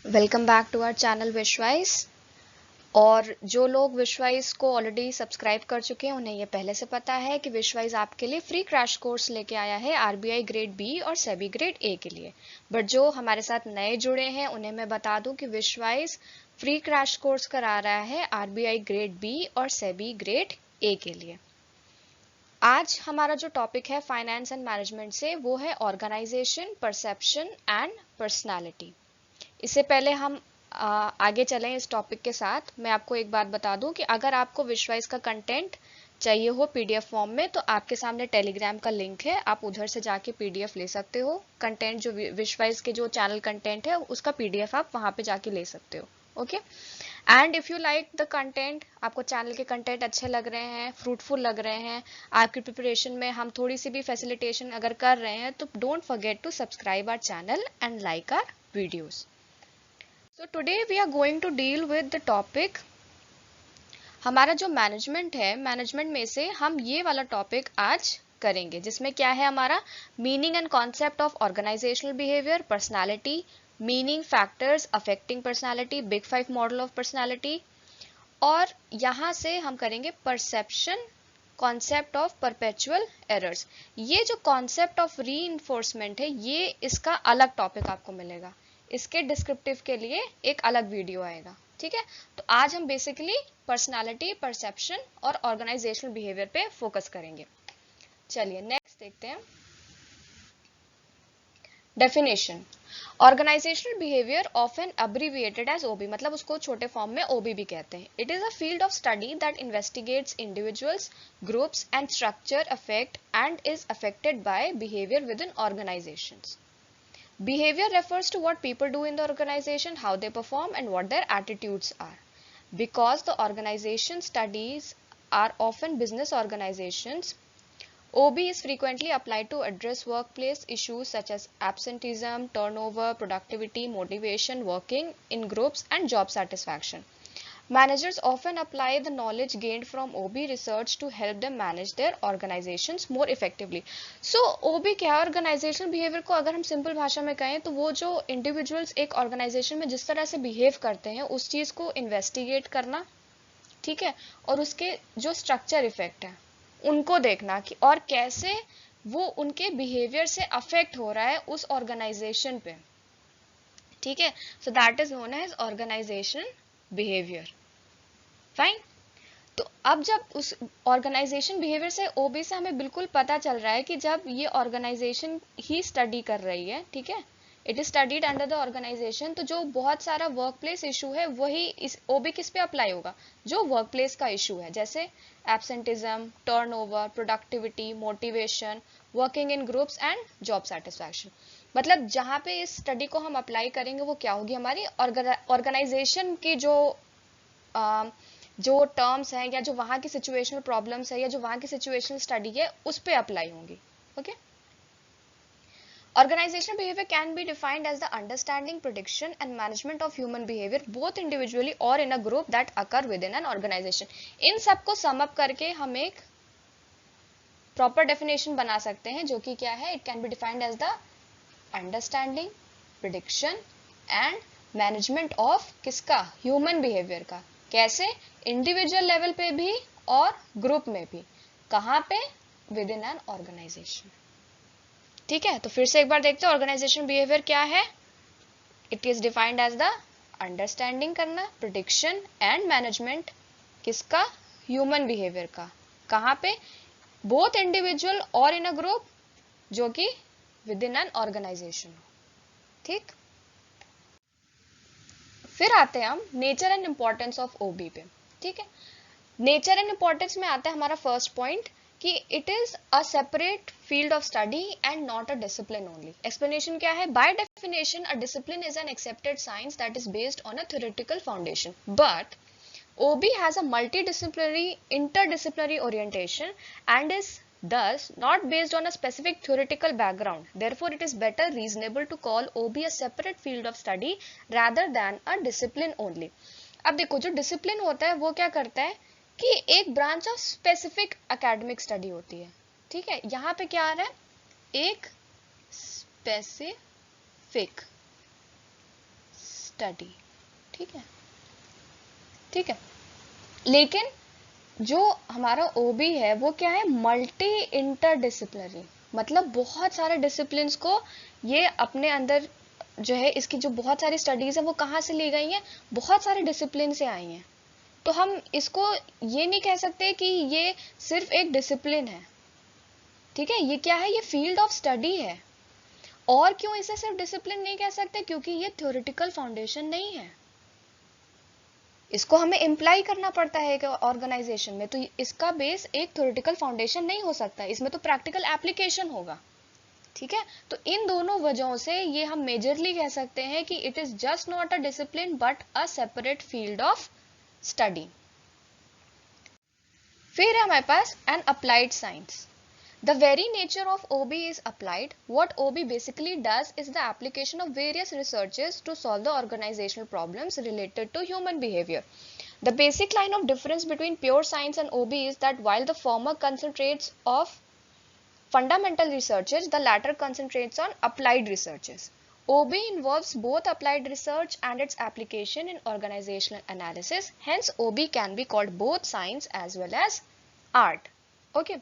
Welcome back to our channel Wishwise. और जो लोग विशवाइज को ऑलरेडी सब्सक्राइब कर चुके हैं उन्हें ये पहले से पता है कि विशवाइज आपके लिए फ्री क्रैश कोर्स लेके आया है आरबीआई ग्रेड बी और सेबी ग्रेड ए के लिए। बट जो हमारे साथ नए जुड़े हैं उन्हें मैं बता दूं कि विशवाइज फ्री क्रैश कोर्स करा रहा है आरबीआई ग्रेड बी और सेबी ग्रेड ए के लिए। आज हमारा जो टॉपिक है फाइनेंस एंड मैनेजमेंट से वो है ऑर्गेनाइजेशन, परसेप्शन एंड पर्सनालिटी। इससे पहले हम आगे चलें इस टॉपिक के साथ, मैं आपको एक बात बता दूं कि अगर आपको विशवाइज का कंटेंट चाहिए हो पीडीएफ फॉर्म में तो आपके सामने टेलीग्राम का लिंक है, आप उधर से जाके पीडीएफ ले सकते हो। कंटेंट जो विशवाइज के जो चैनल कंटेंट है उसका पीडीएफ आप वहां पे जाके ले सकते हो। Okay, and if you like the content, आपको चैनल के कंटेंट अच्छे लग रहे हैं, फ्रूटफुल लग रहे हैं, आपकी प्रिपरेशन में हम थोड़ी सी भी फैसिलिटेशन अगर कर रहे हैं तो don't forget to subscribe our channel and like our videos. So today we are going to deal with the topic, हमारा जो मैनेजमेंट है, मैनेजमेंट में से हम ये वाला टॉपिक आज करेंगे जिसमें क्या है हमारा meaning and concept of organisational behaviour, personality, meaning, factors affecting personality, big 5 model of personality, और यहाँ से हम करेंगे perception, concept of perpetual errors. ये जो कॉन्सेप्ट ऑफ री है ये इसका अलग टॉपिक आपको मिलेगा, इसके डिस्क्रिप्टिव के लिए एक अलग वीडियो आएगा। ठीक है, तो आज हम बेसिकली पर्सनालिटी, परसेप्शन और ऑर्गेनाइजेशनल बिहेवियर पे फोकस करेंगे। चलिए नेक्स्ट देखते हैं। Definition, organisational behaviour often abbreviated as OB, मतलब उसको छोटे फॉर्म में ओबी भी कहते हैं। It is a field of study that investigates individuals, groups and structure affect and is affected by behaviour within organisations. Behavior refers to what people do in the organization, how they perform, and what their attitudes are. Because the organization studies are often business organizations, OB is frequently applied to address workplace issues such as absenteeism, turnover, productivity, motivation, working in groups, and job satisfaction. Managers often apply the knowledge gained from OB research to help them manage their organizations more effectively. So OB क्या है? Organisational behaviour को अगर हम simple भाषा में कहें तो वो जो इंडिविजुअल्स एक ऑर्गेनाइजेशन में जिस तरह से बिहेव करते हैं उस चीज को इन्वेस्टिगेट करना, ठीक है, और उसके जो स्ट्रक्चर इफेक्ट है उनको देखना कि और कैसे वो उनके बिहेवियर से अफेक्ट हो रहा है उस ऑर्गेनाइजेशन पे। ठीक है, so that is known as organisation behaviour. Fine, तो अब जब उस ऑर्गेनाइजेशन बिहेवियर से ओबी से हमें बिल्कुल पता चल रहा है कि जब ये ऑर्गेनाइजेशन ही स्टडी कर रही है, ठीक है, it is studied under the organisation, तो जो बहुत सारा वर्क प्लेस इशू है वही इस ओबी किस पे अप्लाई होगा, जो वर्क प्लेस का इशू है, जैसे absenteeism, turnover, productivity, motivation, working in groups and job satisfaction. मतलब जहां पे इस स्टडी को हम अप्लाई करेंगे वो क्या होगी, हमारी ऑर्गेनाइजेशन की जो टर्म्स हैं या जो वहां की सिचुएशनल प्रॉब्लम्स है या जो वहां की सिचुएशनल स्टडी है उस पे अप्लाई होंगी। Okay, organizational behavior can be defined as the understanding, prediction and management of human behavior both individually or in a group that occur within an organization. इन सबको सम अप करके हम एक proper definition बना सकते हैं जो कि क्या है, it can be defined as the understanding, prediction and management of किसका, ह्यूमन बिहेवियर का। कैसे, इंडिविजुअल लेवल पे भी और ग्रुप में भी। कहां पे, विद इन एन ऑर्गेनाइजेशन। ठीक है, तो फिर से एक बार देखते हैं ऑर्गेनाइजेशन बिहेवियर क्या है। It is defined as the understanding करना, प्रिडिक्शन एंड मैनेजमेंट किसका, ह्यूमन बिहेवियर का। कहां पे, बोथ इंडिविजुअल और इन अ ग्रुप, जो कि विद इन एन ऑर्गेनाइजेशन। ठीक, फिर आते हैं हम nature and importance of OB पे। ठीक है, नेचर एंड इंपॉर्टेंस में आता है हमारा फर्स्ट पॉइंट कि it is a separate field of study and not a discipline only. Explanation क्या है, by definition a discipline is an accepted science that is based on a theoretical foundation, but OB has a multidisciplinary, interdisciplinary orientation and is thus not based on a specific theoretical background. Therefore, it is better reasonable to call OB a separate field of study rather than a discipline only. अब देखो जो discipline होता है वो क्या करता है कि एक branch of specific academic study होती है। ठीक है, यहाँ पे क्या आ रहा है, एक स्पेसिफिक स्टडी। ठीक है, ठीक है। लेकिन जो हमारा ओबी है वो क्या है, मल्टी इंटरडिसिप्लिनरी, मतलब बहुत सारे डिसिप्लिन्स को ये अपने अंदर जो है, इसकी जो बहुत सारी स्टडीज है वो कहाँ से ली गई हैं, बहुत सारे डिसिप्लिन से आई हैं। तो हम इसको ये नहीं कह सकते कि ये सिर्फ एक डिसिप्लिन है। ठीक है, ये क्या है, ये फील्ड ऑफ स्टडी है। और क्यों इसे सिर्फ डिसिप्लिन नहीं कह सकते, क्योंकि ये थ्योरेटिकल फाउंडेशन नहीं है, इसको हमें इम्प्लाई करना पड़ता है ऑर्गेनाइजेशन में। तो इसका बेस एक थ्योरेटिकल फाउंडेशन नहीं हो सकता, इसमें तो प्रैक्टिकल एप्लीकेशन होगा। ठीक है, तो इन दोनों वजहों से ये हम मेजरली कह सकते हैं कि it is just not a discipline but a separate field of study. फिर है हमारे पास an applied science. The very nature of OB is applied. What OB basically does is the application of various researches to solve the organizational problems related to human behavior. The basic line of difference between pure science and OB is that while the former concentrates of fundamental researches, the latter concentrates on applied researches. OB involves both applied research and its application in organizational analysis. Hence, OB can be called both science as well as art. Okay.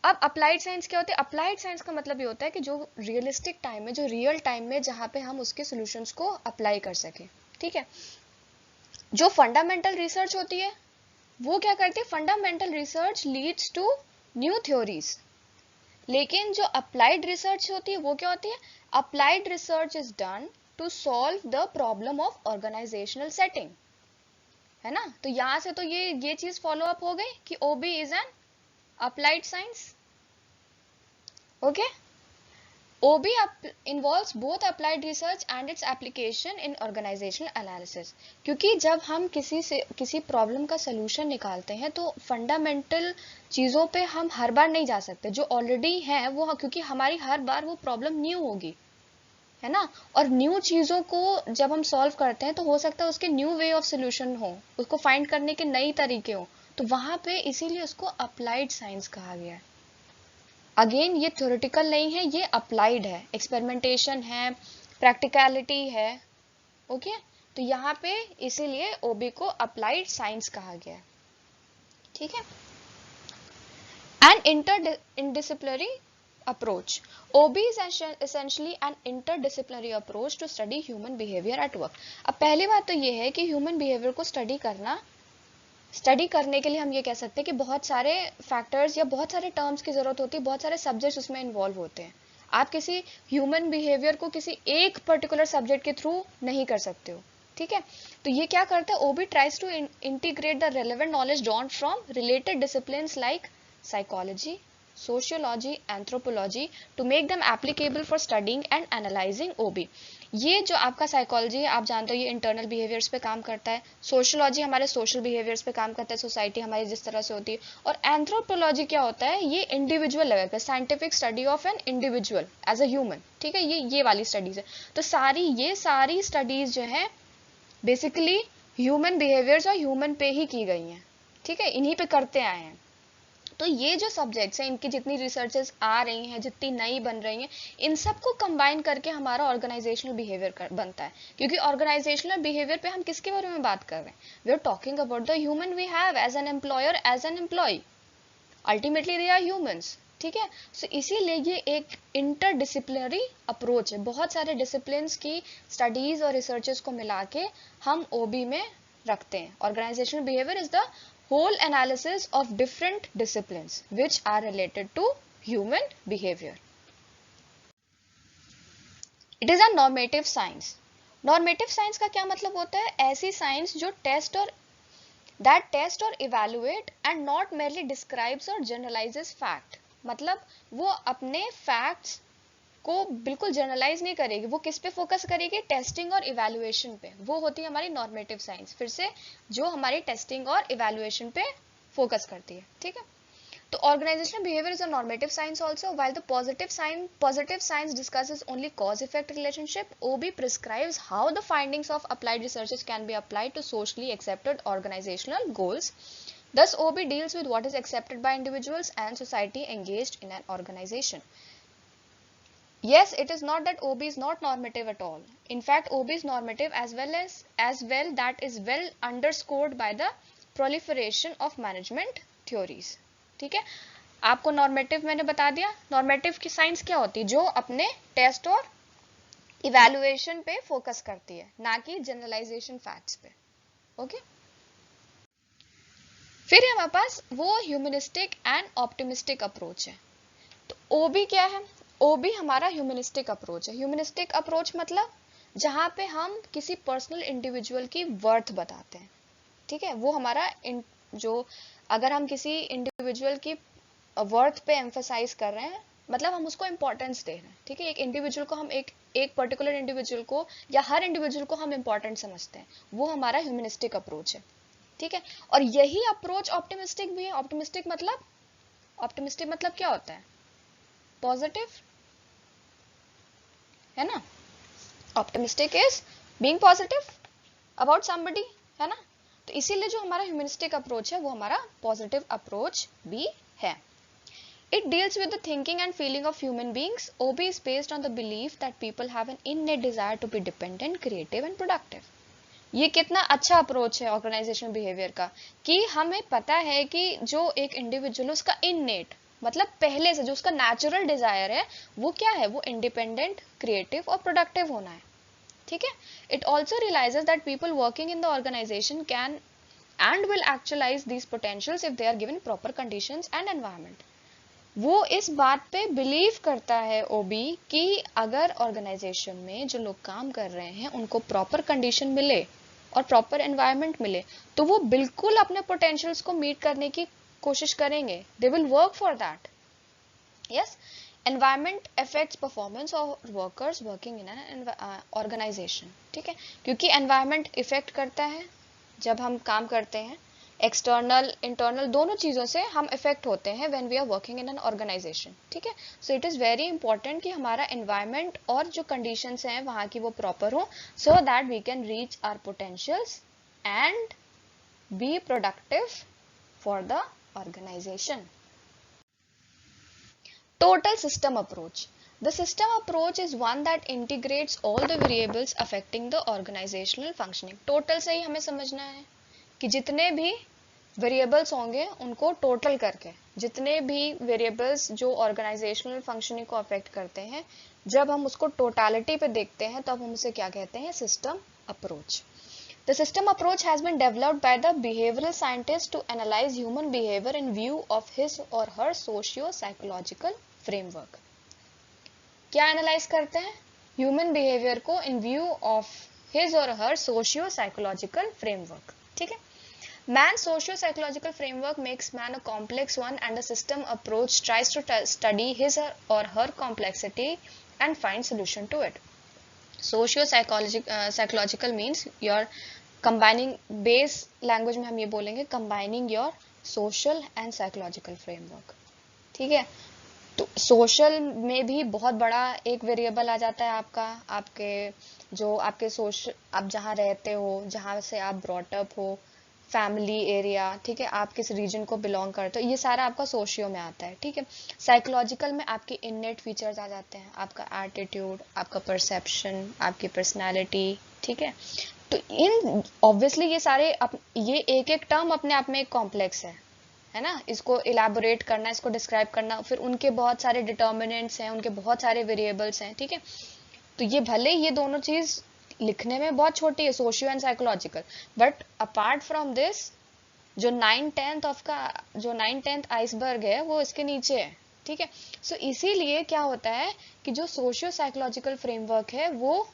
अब applied science क्या होता है, applied science का मतलब ये होता है कि जो रियलिस्टिक टाइम में, जो रियल टाइम में, जहाँ पे हम उसके सॉल्यूशंस को अप्लाई कर सके। ठीक है, जो फंडामेंटल रिसर्च होती है वो क्या करती है, fundamental research leads to new theories. लेकिन जो अप्लाइड रिसर्च होती है वो क्या होती है, applied research is done to solve the problem of organisational setting, है ना। तो यहाँ से तो ये चीज फॉलो अप हो गई कि OB is an applied science. Okay, OB involves both applied research and its application in organizational analysis. क्योंकि जब हम किसी प्रॉब्लम का सलूशन निकालते हैं तो फंडामेंटल चीज़ों पे हम हर बार नहीं जा सकते, जो ऑलरेडी है वो, क्योंकि हमारी हर बार वो प्रॉब्लम न्यू होगी, है ना। और न्यू चीज़ों को जब हम सॉल्व करते हैं तो हो सकता है उसके न्यू वे ऑफ सोल्यूशन हो, उसको फाइंड करने के नई तरीके हो, तो वहाँ पे इसीलिए उसको अप्लाइड साइंस कहा गया है। अगेन ये थ्योरेटिकल नहीं है, ये अप्लाइड है, एक्सपेरिमेंटेशन है, प्रैक्टिकलिटी है। ओके, तो यहाँ पे इसीलिए ओबी को अप्लाइड साइंस कहा गया है। ठीक है, an interdisciplinary approach. OB is essentially an interdisciplinary approach to study human behavior at work. अब पहली बात तो ये है कि ह्यूमन बिहेवियर को स्टडी करने के लिए हम ये कह सकते हैं कि बहुत सारे फैक्टर्स या बहुत सारे टर्म्स की जरूरत होती है, बहुत सारे सब्जेक्ट्स उसमें इन्वॉल्व होते हैं। आप किसी ह्यूमन बिहेवियर को किसी एक पर्टिकुलर सब्जेक्ट के थ्रू नहीं कर सकते हो। ठीक है, तो ये क्या करता है, OB tries to integrate the relevant knowledge drawn from related disciplines like psychology, sociology, anthropology to make them applicable for studying and analyzing OB. ये जो आपका साइकोलॉजी है, आप जानते हो ये इंटरनल बिहेवियर्स पे काम करता है, सोशियोलॉजी हमारे सोशल बिहेवियर्स पे काम करता है, सोसाइटी हमारी जिस तरह से होती है, और एंथ्रोपोलॉजी क्या होता है, ये इंडिविजुअल लेवल पे scientific study of an individual as a human. ठीक है, ये वाली स्टडीज है। तो ये सारी स्टडीज जो है बेसिकली ह्यूमन बिहेवियर्स और ह्यूमन पे ही की गई हैं। ठीक है, इन्हीं पे करते आए हैं। तो ये जो सब्जेक्ट्स हैं, इनकी जितनी रिसर्चेस आ रही हैं, जितनी नई बन रही हैं, इन सबको कंबाइन करके हमारा ऑर्गेनाइजेशनल बिहेवियर बनता है। क्योंकि ऑर्गेनाइजेशनल बिहेवियर पे हम किसके बारे में बात कर रहे हैं, we are talking about the human we have as an employer, as an employee, ultimately they are humans. ठीक है, सो इसीलिए ये एक इंटरडिसिप्लिनरी अप्रोच है, बहुत सारे डिसिप्लिन्स की स्टडीज और रिसर्चेस को मिला के हम ओबी में रखते हैं। Organisational behaviour is the whole analysis of different disciplines which are related to human behavior. It is a normative science. Normative science का क्या मतलब होता है, ऐसी साइंस जो test or evaluate and not merely describes or generalizes fact. मतलब वो अपने facts को बिल्कुल जनरलाइज नहीं करेगी, वो किस पे फोकस करेगी, टेस्टिंग और इवैल्यूएशन पे। वो होती है हमारी नॉर्मेटिव साइंस, फिर से जो हमारी टेस्टिंग और इवैल्यूएशन पे फोकस करती है। ठीक है, तो organisational behaviour is a normative science also, while the positive science discusses only cause effect relationship, OB prescribes how the findings of applied researches can be applied to socially accepted organisational goals. Thus, OB deals with what is accepted by individuals and society engaged in an organization. Yes, it is not that OB is not normative at all. In fact, OB is normative as well that is well underscored by the proliferation of management theories. ठीक है, आपको normative मैंने बता दिया. Normative की science क्या होती है? जो अपने टेस्ट और इवैल्यूएशन पे फोकस करती है, ना कि जनरलाइजेशन फैक्ट्स पे. ओके, फिर हमारे पास वो ह्यूमनिस्टिक एंड ऑप्टिमिस्टिक अप्रोच है. तो ओबी क्या है? ओबी हमारा ह्यूमनिस्टिक अप्रोच है. ह्यूमनिस्टिक अप्रोच मतलब जहां पे हम किसी पर्सनल इंडिविजुअल की वर्थ बताते हैं. ठीक है, वो हमारा जो अगर हम किसी इंडिविजुअल की वर्थ पे एम्फसाइज कर रहे हैं, मतलब हम उसको इंपॉर्टेंस दे रहे हैं. ठीक है, एक इंडिविजुअल को हम एक पर्टिकुलर इंडिविजुअल को या हर इंडिविजुअल को हम इंपॉर्टेंट समझते हैं, वो हमारा ह्यूमनिस्टिक अप्रोच है. ठीक है, और यही अप्रोच ऑप्टिमिस्टिक भी है. ऑप्टिमिस्टिक मतलब क्या होता है? पॉजिटिव, है ना? Optimistic is being positive about somebody, है ना? तो इसीलिए जो हमारा ह्यूमनिस्टिक अप्रोच है वो हमारा पॉजिटिव अप्रोच भी है. It deals with the thinking and feeling of human beings. OB is based on the belief that people have an innate desire to be dependent, creative and productive. ये कितना अच्छा approach है organisational behaviour का, कि हमें पता है कि जो एक इंडिविजुअल उसका इननेट मतलब पहले से जो उसका नेचुरल डिजायर है वो क्या है? वो इंडिपेंडेंट, क्रिएटिव और प्रोडक्टिव होना है. ठीक है, it also realises that people working in the organisation can and will actualise these potentials if they are given proper conditions and environment. वो इस बात पे बिलीव करता है ओबी कि अगर ऑर्गेनाइजेशन में जो लोग काम कर रहे हैं उनको प्रॉपर कंडीशन मिले और प्रॉपर एनवायरनमेंट मिले तो वो बिल्कुल अपने पोटेंशियल्स को मीट करने की कोशिश करेंगे. They will work for that. Yes, environment affects performance of workers working in an organisation. ठीक है, क्योंकि एनवायरनमेंट इफेक्ट करता है जब हम काम करते हैं. एक्सटर्नल इंटरनल दोनों चीज़ों से हम इफेक्ट होते हैं when we are working in an organisation. ठीक है, so it is very important कि हमारा एनवायरनमेंट और जो कंडीशंस हैं वहाँ की वो प्रॉपर हो, so that we can reach our potentials and be productive for the organisation. Total system approach. The system approach is one that integrates all the variables affecting the organizational functioning. Total से ही हमें समझना है कि जितने भी variables होंगे उनको total करके, जितने भी वेरिएबल्स जो ऑर्गेनाइजेशनल फंक्शनिंग को अफेक्ट करते हैं, जब हम उसको टोटालिटी पे देखते हैं तब हम उसे क्या कहते हैं? System approach. The system approach has been developed by the behavioural scientist to analyse human behaviour in view of his और हर सोशियो साइकोलॉजिकल फ्रेमवर्क. क्या एनालाइज करते हैं? ह्यूमन बिहेवियर को इन व्यू ऑफ हिज और हर सोशियो साइकोलॉजिकल फ्रेमवर्क. ठीक है, man's socio-psychological framework makes man a complex one, and the system approach tries to study his or her complexity and find solution to it. Socio-psychological means you're combining, base language में हम ये बोलेंगे combining your social and psychological framework. ठीक है, तो social में भी बहुत बड़ा एक वेरिएबल आ जाता है आपका, आपके जो आपके सोशल, आप जहाँ रहते हो, जहाँ से आप ब्रॉट अप हो, फैमिली एरिया. ठीक है, आप किस रीजन को बिलोंग करते हो, ये सारा आपका सोशियो में आता है. ठीक है, साइकोलॉजिकल में आपके इननेट फीचर्स आ जाते हैं, आपका एटीट्यूड, आपका परसेप्शन, आपकी पर्सनालिटी. ठीक है, तो इन ऑब्वियसली ये सारे ये एक एक टर्म अपने आप में एक कॉम्प्लेक्स है ना. इसको इलेबोरेट करना, इसको डिस्क्राइब करना, फिर उनके बहुत सारे डिटर्मिनेंट्स हैं, उनके बहुत सारे वेरिएबल्स हैं. ठीक है, तो ये भले ये दोनों चीज लिखने में बहुत छोटी है, socio and psychological, but apart from this जो 9/10 आइसबर्ग है वो इसके नीचे है. ठीक है, सो इसीलिए क्या होता है कि जो सोशियो साइकोलॉजिकल फ्रेमवर्क है वो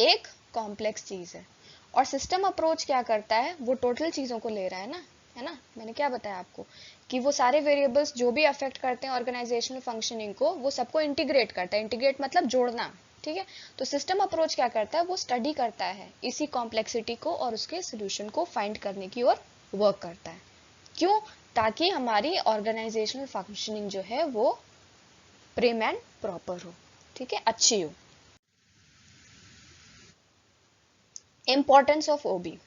एक कॉम्प्लेक्स चीज है, और सिस्टम अप्रोच क्या करता है? वो टोटल चीजों को ले रहा है ना, है ना. मैंने क्या बताया आपको कि वो सारे वेरिएबल्स जो भी अफेक्ट करते हैं ऑर्गेनाइजेशनल फंक्शनिंग को, वो सबको इंटीग्रेट करता है. इंटीग्रेट मतलब जोड़ना. ठीक है, तो सिस्टम अप्रोच क्या करता है? वो स्टडी करता है इसी कॉम्प्लेक्सिटी को और उसके सोल्यूशन को फाइंड करने की ओर वर्क करता है. क्यों? ताकि हमारी ऑर्गेनाइजेशनल फंक्शनिंग जो है वो प्रिम एंड प्रॉपर हो. ठीक है, अच्छी हो. Importance of OB.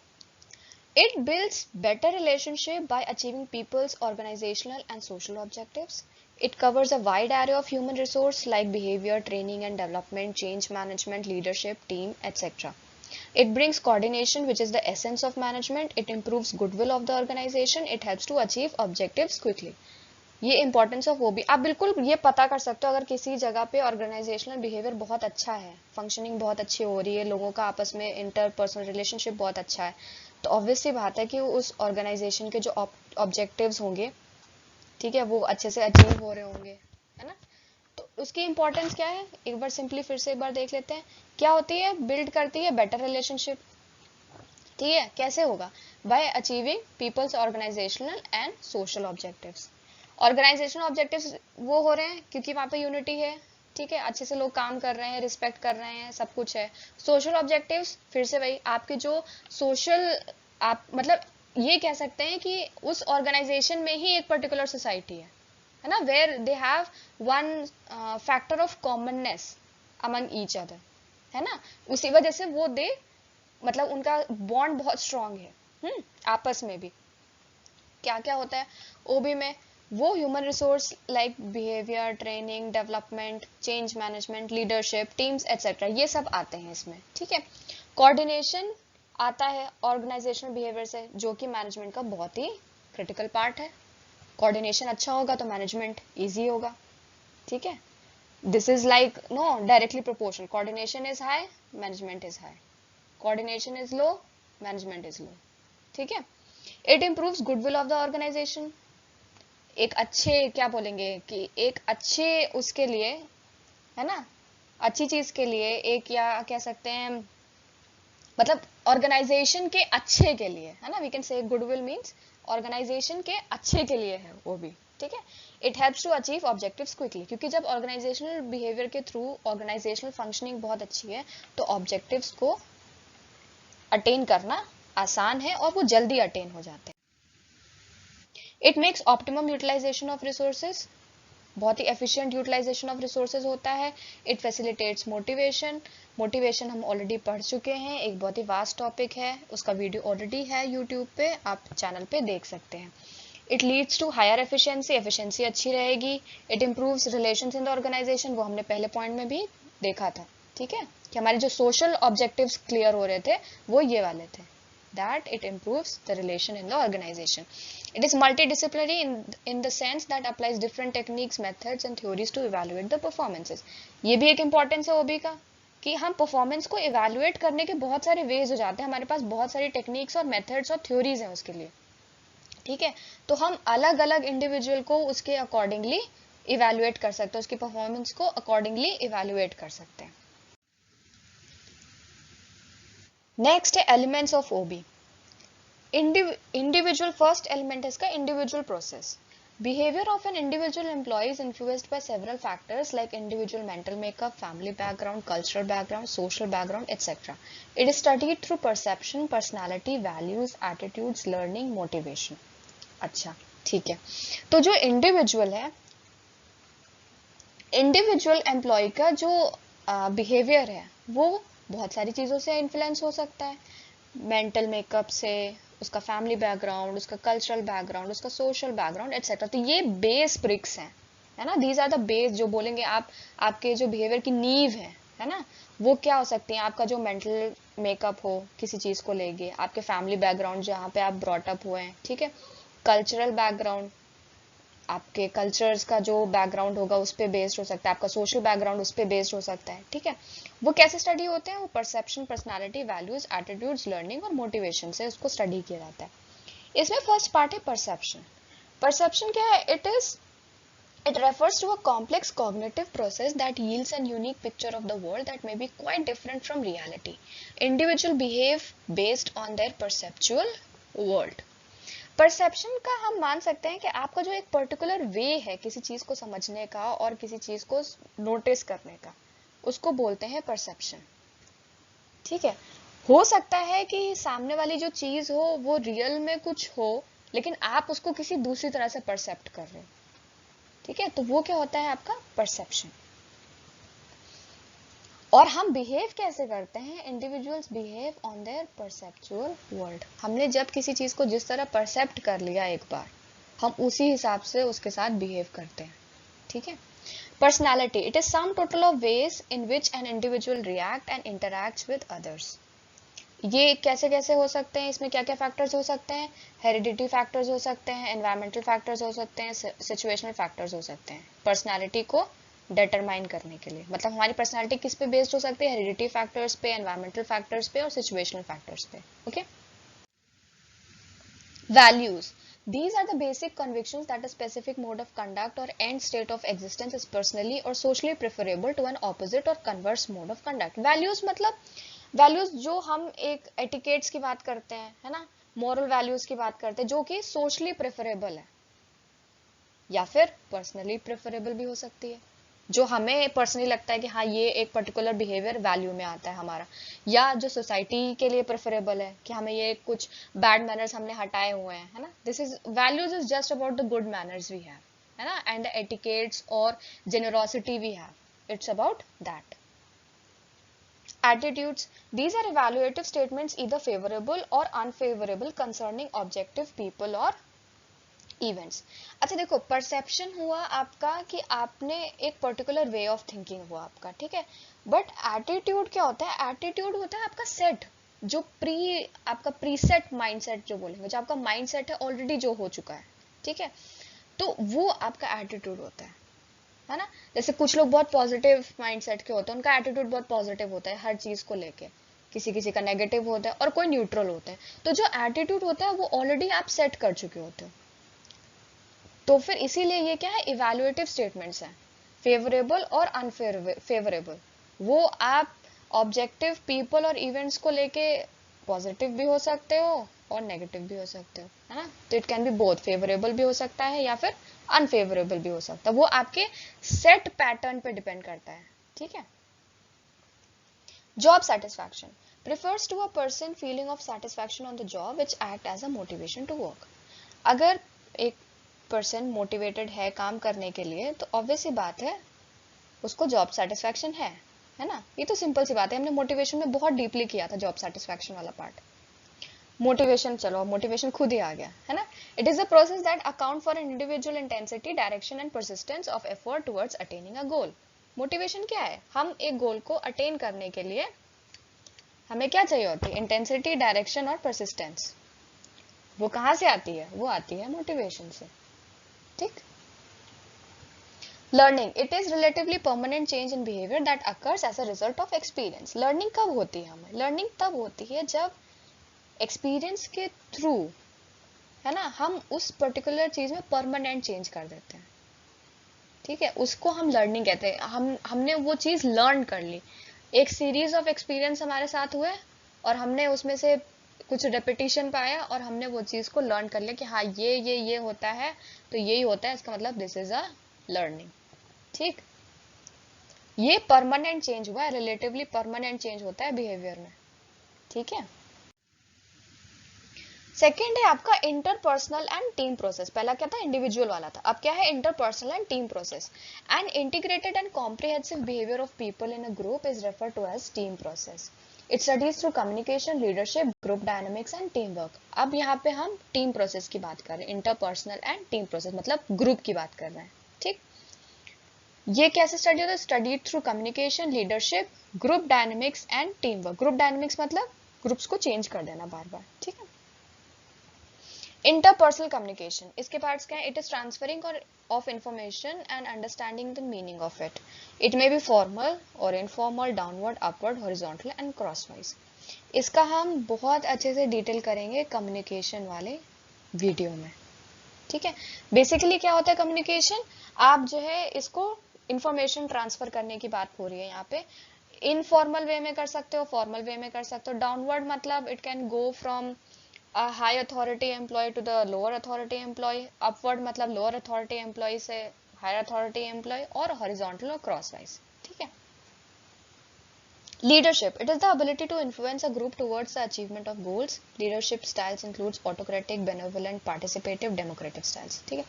It builds better relationship by achieving people's organizational and social objectives. It covers a wide array of human resource like behavior, training and development, change management, leadership, team, etc. It brings coordination, which is the essence of management. It improves goodwill of the organization. It helps to achieve objectives quickly. ये importance of वो भी आप बिल्कुल ये पता कर सकते हो अगर किसी जगह पे ऑर्गेनाइजेशनल बिहेवियर बहुत अच्छा है, फंक्शनिंग बहुत अच्छी हो रही है, लोगों का आपस में इंटरपर्सनल रिलेशनशिप बहुत अच्छा है, तो ऑब्वियसली बात है कि उस ऑर्गेनाइजेशन के जो ऑब्जेक्टिव्स होंगे, ठीक है, वो अच्छे से अचीव हो रहे होंगे, है ना। तो उसकी इंपॉर्टेंस क्या है, एक बार सिंपली फिर से एक बार देख लेते हैं। क्या होती है, बिल्ड करती है बेटर रिलेशनशिप, ठीक है। कैसे होगा, by achieving people's organisational and social objectives. Organisational objectives वो हो रहे हैं क्योंकि वहां पे यूनिटी है, ठीक है, अच्छे से लोग काम कर रहे हैं, रिस्पेक्ट कर रहे हैं, सब कुछ है। सोशल ऑब्जेक्टिव्स फिर से वही आपके जो सोशल, आप मतलब ये कह सकते हैं कि उस ऑर्गेनाइजेशन में ही एक पर्टिकुलर सोसाइटी है ना, where they have one factor of commonness among each other, है ना। उसी वजह से वो दे मतलब उनका बॉन्ड बहुत स्ट्रांग है, आपस में भी। क्या क्या होता है ओबी में, वो human resource like behaviour, training, development, change management, leadership, teams etcetera, ये सब आते हैं इसमें, ठीक है। कोऑर्डिनेशन आता है ऑर्गेनाइजेशनल बिहेवियर से, जो कि मैनेजमेंट का बहुत ही क्रिटिकल पार्ट है। कोऑर्डिनेशन अच्छा होगा तो मैनेजमेंट इजी होगा, ठीक है। This is like no directly proportional, coordination is high, management is high, coordination is low, management is low, ठीक है। It improves goodwill of the organisation, एक अच्छे क्या बोलेंगे कि एक अच्छे उसके लिए, है ना, अच्छी चीज के लिए, एक या कह सकते हैं मतलब ऑर्गेनाइजेशन के अच्छे के लिए, है ना, we can say goodwill means organisation के अच्छे के लिए है वो भी, ठीक है। It helps to achieve objectives quickly, क्योंकि जब ऑर्गेनाइजेशनल बिहेवियर के थ्रू ऑर्गेनाइजेशनल फंक्शनिंग बहुत अच्छी है तो ऑब्जेक्टिव्स को अटेन करना आसान है और वो जल्दी अटेन हो जाते हैं। It makes optimum utilisation of resources, बहुत ही एफिशिएंट यूटिलाइजेशन ऑफ रिसोर्सेज होता है। इट फैसिलिटेट्स मोटिवेशन, मोटिवेशन हम ऑलरेडी पढ़ चुके हैं, एक बहुत ही वास्ट टॉपिक है, उसका वीडियो ऑलरेडी है यूट्यूब पे, आप चैनल पे देख सकते हैं। It leads to higher efficiency, efficiency अच्छी रहेगी। It improves relations in the organisation, वो हमने पहले पॉइंट में भी देखा था, ठीक है, कि हमारे जो सोशल ऑब्जेक्टिव्स क्लियर हो रहे थे वो ये वाले थे, that it improves the relation in the organization. It is multidisciplinary in the sense that applies different techniques, methods and theories to evaluate the performances. ये भी एक importance है OB का कि हम परफॉर्मेंस को इवेल्युएट करने के बहुत सारे वेज हो जाते हैं, हमारे पास बहुत सारी टेक्निक्स और मेथड्स और थ्योरीज हैं उसके लिए, ठीक है। तो हम अलग अलग इंडिविजुअल को उसके अकॉर्डिंगली इवेल्युएट कर सकते हैं, उसकी परफॉर्मेंस को अकॉर्डिंगली इवेल्युएट कर सकते हैं। नेक्स्ट है elements of OB. Individual first element है इसका individual process. Behaviour of an individual employee is influenced by several factors like individual mental makeup, family background, cultural background, social background etcetera. It is studied through perception, personality, values, attitudes, learning, motivation. अच्छा, ठीक है। तो जो individual है, individual employee का जो behaviour है वो बहुत सारी चीज़ों से इन्फ्लुएंस हो सकता है, मेंटल मेकअप से, उसका फैमिली बैकग्राउंड, उसका कल्चरल बैकग्राउंड, उसका सोशल बैकग्राउंड एटसेट्रा। तो ये बेस ब्रिक्स हैं, है ना, दीज आर द बेस, जो बोलेंगे आप आपके जो बिहेवियर की नींव है ना, वो क्या हो सकती है, आपका जो मेंटल मेकअप हो किसी चीज़ को लेके, आपके फैमिली बैकग्राउंड जहाँ पे आप ब्रॉटअप हुए हैं, ठीक है, कल्चरल बैकग्राउंड, आपके कल्चर्स का जो बैकग्राउंड होगा उस पर बेस्ड हो सकता है, आपका सोशल बैकग्राउंड उस पर बेस्ड हो सकता है, ठीक है। वो कैसे स्टडी होते हैं, वो perception, personality, values, attitudes, learning और मोटिवेशन से उसको स्टडी किया जाता है। इसमें फर्स्ट पार्ट है परसेप्शन। परसेप्शन क्या है, it refers to a complex cognitive process that yields a unique picture of the world that may be quite different from reality. Individuals behave based on their perceptual world. Perception का हम मान सकते हैं कि आपका जो एक पर्टिकुलर वे है किसी चीज को समझने का और किसी चीज को नोटिस करने का, उसको बोलते हैं परसेप्शन, ठीक है। हो सकता है कि सामने वाली जो चीज हो वो रियल में कुछ हो, लेकिन आप उसको किसी दूसरी तरह से परसेप्ट कर रहे हो, ठीक है, तो वो क्या होता है आपका परसेप्शन। और हम बिहेव कैसे करते हैं, individuals behave on their perceptual world. हमने जब किसी चीज को जिस तरह परसेप्ट कर लिया एक बार, हम उसी हिसाब से उसके साथ बिहेव करते हैं, ठीक है। Personality, it is some total of ways in which an individual react and interacts with others. ये कैसे कैसे हो सकते हैं, इसमें क्या क्या फैक्टर्स हो सकते हैं, हेरिडिटी फैक्टर्स हो सकते हैं, एनवायरमेंटल फैक्टर्स हो सकते हैं, सिचुएशनल फैक्टर्स हो सकते हैं पर्सनालिटी को डिटरमाइन करने के लिए। मतलब हमारी पर्सनालिटी किस पे बेस्ड हो सकती है, हेरिडिटी फैक्टर्स पे, एनवायरमेंटल फैक्टर्स पे और सिचुएशनल फैक्टर्स पे। Okay. Values, these are the basic convictions that a specific mode of conduct or end state of existence is personally or socially preferable to an opposite or converse mode of conduct। values मतलब values जो हम एक etiquettes की बात करते हैं, है ना, मॉरल वैल्यूज की बात करते हैं जो कि सोशली प्रेफरेबल है या फिर पर्सनली प्रेफरेबल भी हो सकती है, जो हमें पर्सनली लगता है कि हाँ ये एक पर्टिकुलर बिहेवियर वैल्यू में आता है हमारा, या जो सोसाइटी के लिए प्रेफरेबल है कि हमें ये कुछ बैड मैनर्स हमने हटाए हुए हैं, है ना। This is values is just about the good manners we have, है ना, एंड द एटिकेट्स और generosity we have, it's about that. Attitudes, these are evaluative statements either favorable or unfavorable concerning objective people or events। अच्छा देखो, perception हुआ आपका कि आपने एक पर्टिकुलर वे ऑफ थिंकिंग हुआ आपका, ठीक है, बट एटीट्यूड क्या होता है, एटीट्यूड होता है आपका सेट, जो आपका प्रीसेट माइंडसेट जो बोलेंगे, जो आपका माइंडसेट है ऑलरेडी जो हो चुका है, ठीक है, तो वो आपका एटीट्यूड होता है ना। जैसे कुछ लोग बहुत पॉजिटिव माइंडसेट के होते हैं, उनका एटीट्यूड बहुत पॉजिटिव होता है हर चीज को लेके, किसी किसी का नेगेटिव होता है और कोई न्यूट्रल होता है। तो जो एटीट्यूड होता है वो ऑलरेडी आप सेट कर चुके होते हो, तो फिर इसीलिए ये क्या है, इवैल्यूएटिव स्टेटमेंट्स हैं, फेवरेबल और अनफेवरेबल। वो आप ऑब्जेक्टिव पीपल और इवेंट्स को लेके पॉजिटिव भी हो सकते हो और नेगेटिव भी हो सकते हो, है ना। तो it can B both, favourable भी हो सकता है या फिर अनफेवरेबल भी हो सकता है, वो आपके सेट पैटर्न पे डिपेंड करता है, ठीक है। Job satisfaction refers to a person feeling of satisfaction on the job which act as a motivation to work। अगर एक पर्सन मोटिवेटेड है काम करने के लिए तो ऑब्वियस सी बात है उसको जॉब सेटिस्फैक्शन है ना। ये तो सिंपल सी बात है, हमने मोटिवेशन में बहुत डीपली किया था जॉब सेटिस्फैक्शन वाला पार्ट। मोटिवेशन, चलो मोटिवेशन खुद ही आ गया, है ना। It is a process that account for an individual intensity, direction and persistence of effort towards attaining a goal. Motivation क्या है, हम एक गोल को अटेन करने के लिए हमें क्या चाहिए होती है, इंटेंसिटी, डायरेक्शन और परसिस्टेंस। वो कहाँ से आती है, वो आती है मोटिवेशन से, ठीक। Learning, it is relatively permanent change in behaviour that occurs as a result of experience. Learning कब होती है हमें, लर्निंग तब होती है जब एक्सपीरियंस के थ्रू, है ना, हम उस पर्टिकुलर चीज में परमानेंट चेंज कर देते हैं, ठीक है, उसको हम लर्निंग कहते हैं। हमने वो चीज लर्न कर ली, एक सीरीज ऑफ एक्सपीरियंस हमारे साथ हुए और हमने उसमें से कुछ रेपिटेशन पाया और हमने वो चीज को लर्न कर लिया कि हाँ ये होता है तो यही होता है, इसका मतलब दिस इज अ लर्निंग, ठीक। ये परमानेंट चेंज हुआ है, रिलेटिवली परमानेंट चेंज होता है बिहेवियर में, ठीक है। सेकेंड है आपका इंटरपर्सनल एंड टीम प्रोसेस। पहला क्या था, इंडिविजुअल वाला था, अब क्या है, interpersonal and team process. And integrated and comprehensive behaviour of people in a group is referred to as team process. It studies through communication, leadership, group dynamics and team work. अब यहाँ पे हम team process की बात कर रहे हैं, interpersonal and team process मतलब ग्रुप की बात कर रहे हैं, ठीक। ये कैसे स्टडी होता है, study through communication, leadership, group dynamics and team work. Group dynamics मतलब ग्रुप्स को चेंज कर देना बार बार, ठीक है। इंटरपर्सनल कम्युनिकेशन, इसके पार्ट्स क्या है, it is transferring of information and understanding the meaning of it. It may be formal और informal, downward, upward, horizontal and crosswise. इसका हम बहुत अच्छे से डिटेल करेंगे कम्युनिकेशन वाले वीडियो में, ठीक है। बेसिकली क्या होता है कम्युनिकेशन, आप जो है इसको इंफॉर्मेशन ट्रांसफर करने की बात हो रही है यहाँ पे। इनफॉर्मल वे में कर सकते हो, फॉर्मल वे में कर सकते हो। डाउनवर्ड मतलब it can go from a high authority employee to the lower authority employee। upward मतलब lower authority employee से higher authority employee, और horizontal और crosswise, ठीक है। leadership, it is the ability to influence a group towards the achievement of goals। leadership styles includes autocratic, benevolent, participative, democratic styles, ठीक है।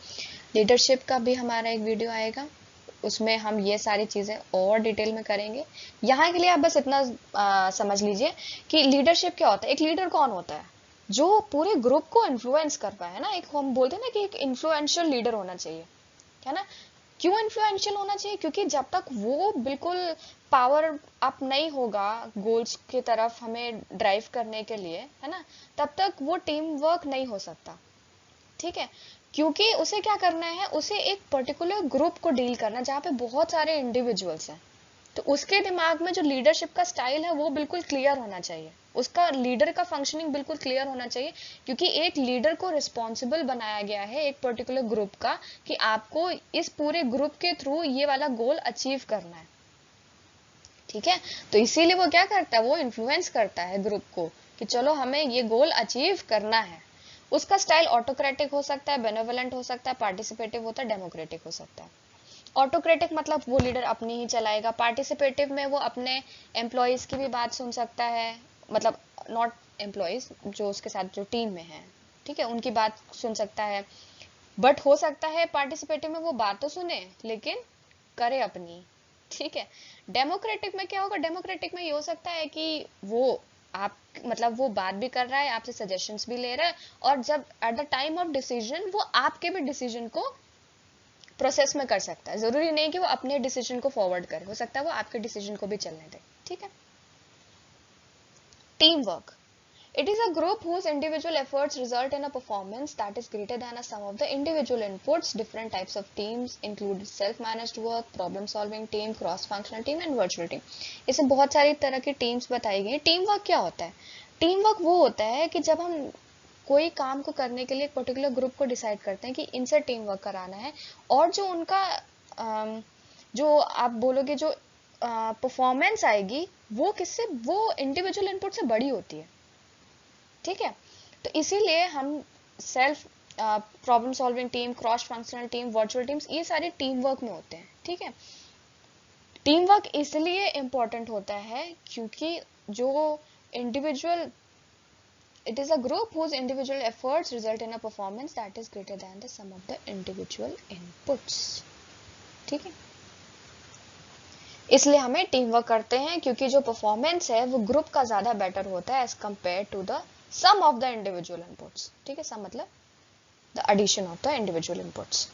leadership का भी हमारा एक वीडियो आएगा, उसमें हम ये सारी चीजें और डिटेल में करेंगे। यहाँ के लिए आप बस इतना समझ लीजिए कि लीडरशिप क्या होता है। एक लीडर कौन होता है, जो पूरे ग्रुप को इन्फ्लुएंस कर पाए, है ना। एक हम बोलते हैं ना कि एक इन्फ्लुएंशियल लीडर होना चाहिए, है ना। क्यों इन्फ्लुएंशियल होना चाहिए? क्योंकि जब तक वो बिल्कुल पावर अप नहीं होगा गोल्स की तरफ हमें ड्राइव करने के लिए, है ना, तब तक वो टीम वर्क नहीं हो सकता, ठीक है। क्योंकि उसे क्या करना है, उसे एक पर्टिकुलर ग्रुप को डील करना जहाँ पे बहुत सारे इंडिविजुअल्स हैं, तो उसके दिमाग में जो लीडरशिप का स्टाइल है वो बिल्कुल क्लियर होना चाहिए, उसका लीडर का फंक्शनिंग बिल्कुल क्लियर होना चाहिए, क्योंकि एक लीडर को रिस्पॉन्सिबल बनाया गया है एक पर्टिकुलर ग्रुप का कि आपको इस पूरे ग्रुप के थ्रू ये वाला गोल अचीव करना है, ठीक है। तो इसीलिए वो क्या करता है, वो इन्फ्लुएंस करता है ग्रुप को कि चलो हमें ये गोल अचीव करना है। उसका स्टाइल ऑटोक्रेटिक हो सकता है, बेनेवोलेंट हो सकता है, पार्टिसिपेटिव होता है, डेमोक्रेटिक हो सकता है। ऑटोक्रेटिक मतलब वो लीडर अपनी ही चलाएगा, पार्टिसिपेटिव में वो अपने एम्प्लॉयज की भी बात सुन सकता है, मतलब नॉट एम्प्लॉयज, जो उसके साथ जो टीम में है, ठीक है, उनकी बात सुन सकता है। बट हो सकता है पार्टिसिपेटिव में वो बात तो सुने लेकिन करे अपनी, ठीक है। डेमोक्रेटिक में क्या होगा, डेमोक्रेटिक में ये हो सकता है कि वो आप मतलब वो बात भी कर रहा है, आपसे सजेशंस भी ले रहा है, और जब at the time of decision वो आपके भी डिसीजन को प्रोसेस में कर सकता है, जरूरी नहीं कि वो अपने डिसीजन को फॉरवर्ड करे, हो सकता है वो आपके डिसीजन को भी चलने दे, ठीक है। Team work, it is a group whose individual efforts result in a performance that is greater than a sum of the individual inputs. Different types of teams include self-managed work, problem-solving team, cross-functional team and virtual team. इसमें बहुत सारी तरह की teams बताई गई। Team work क्या होता है? टीम वर्क वो होता है कि जब हम कोई काम को करने के लिए एक पर्टिकुलर ग्रुप को डिसाइड करते हैं कि इनसे टीम वर्क कराना है, और जो उनका जो आप बोलोगे जो परफॉर्मेंस आएगी वो किससे, वो इंडिविजुअल इनपुट से बड़ी होती है, ठीक है। तो इसीलिए हम self problem solving team, cross functional team, virtual teams, ये सारे टीम वर्क में होते हैं, ठीक है। टीम वर्क इसलिए इम्पोर्टेंट होता है क्योंकि जो individual, it is a group whose individual efforts result in a performance that is greater than the sum of the individual inputs, ठीक है। इसलिए हमें टीम वर्क करते हैं क्योंकि जो परफॉर्मेंस है वो ग्रुप का ज्यादा बेटर होता है as compare to the sum of the individual inputs, ठीक है। सम मतलब the addition of the individual inputs.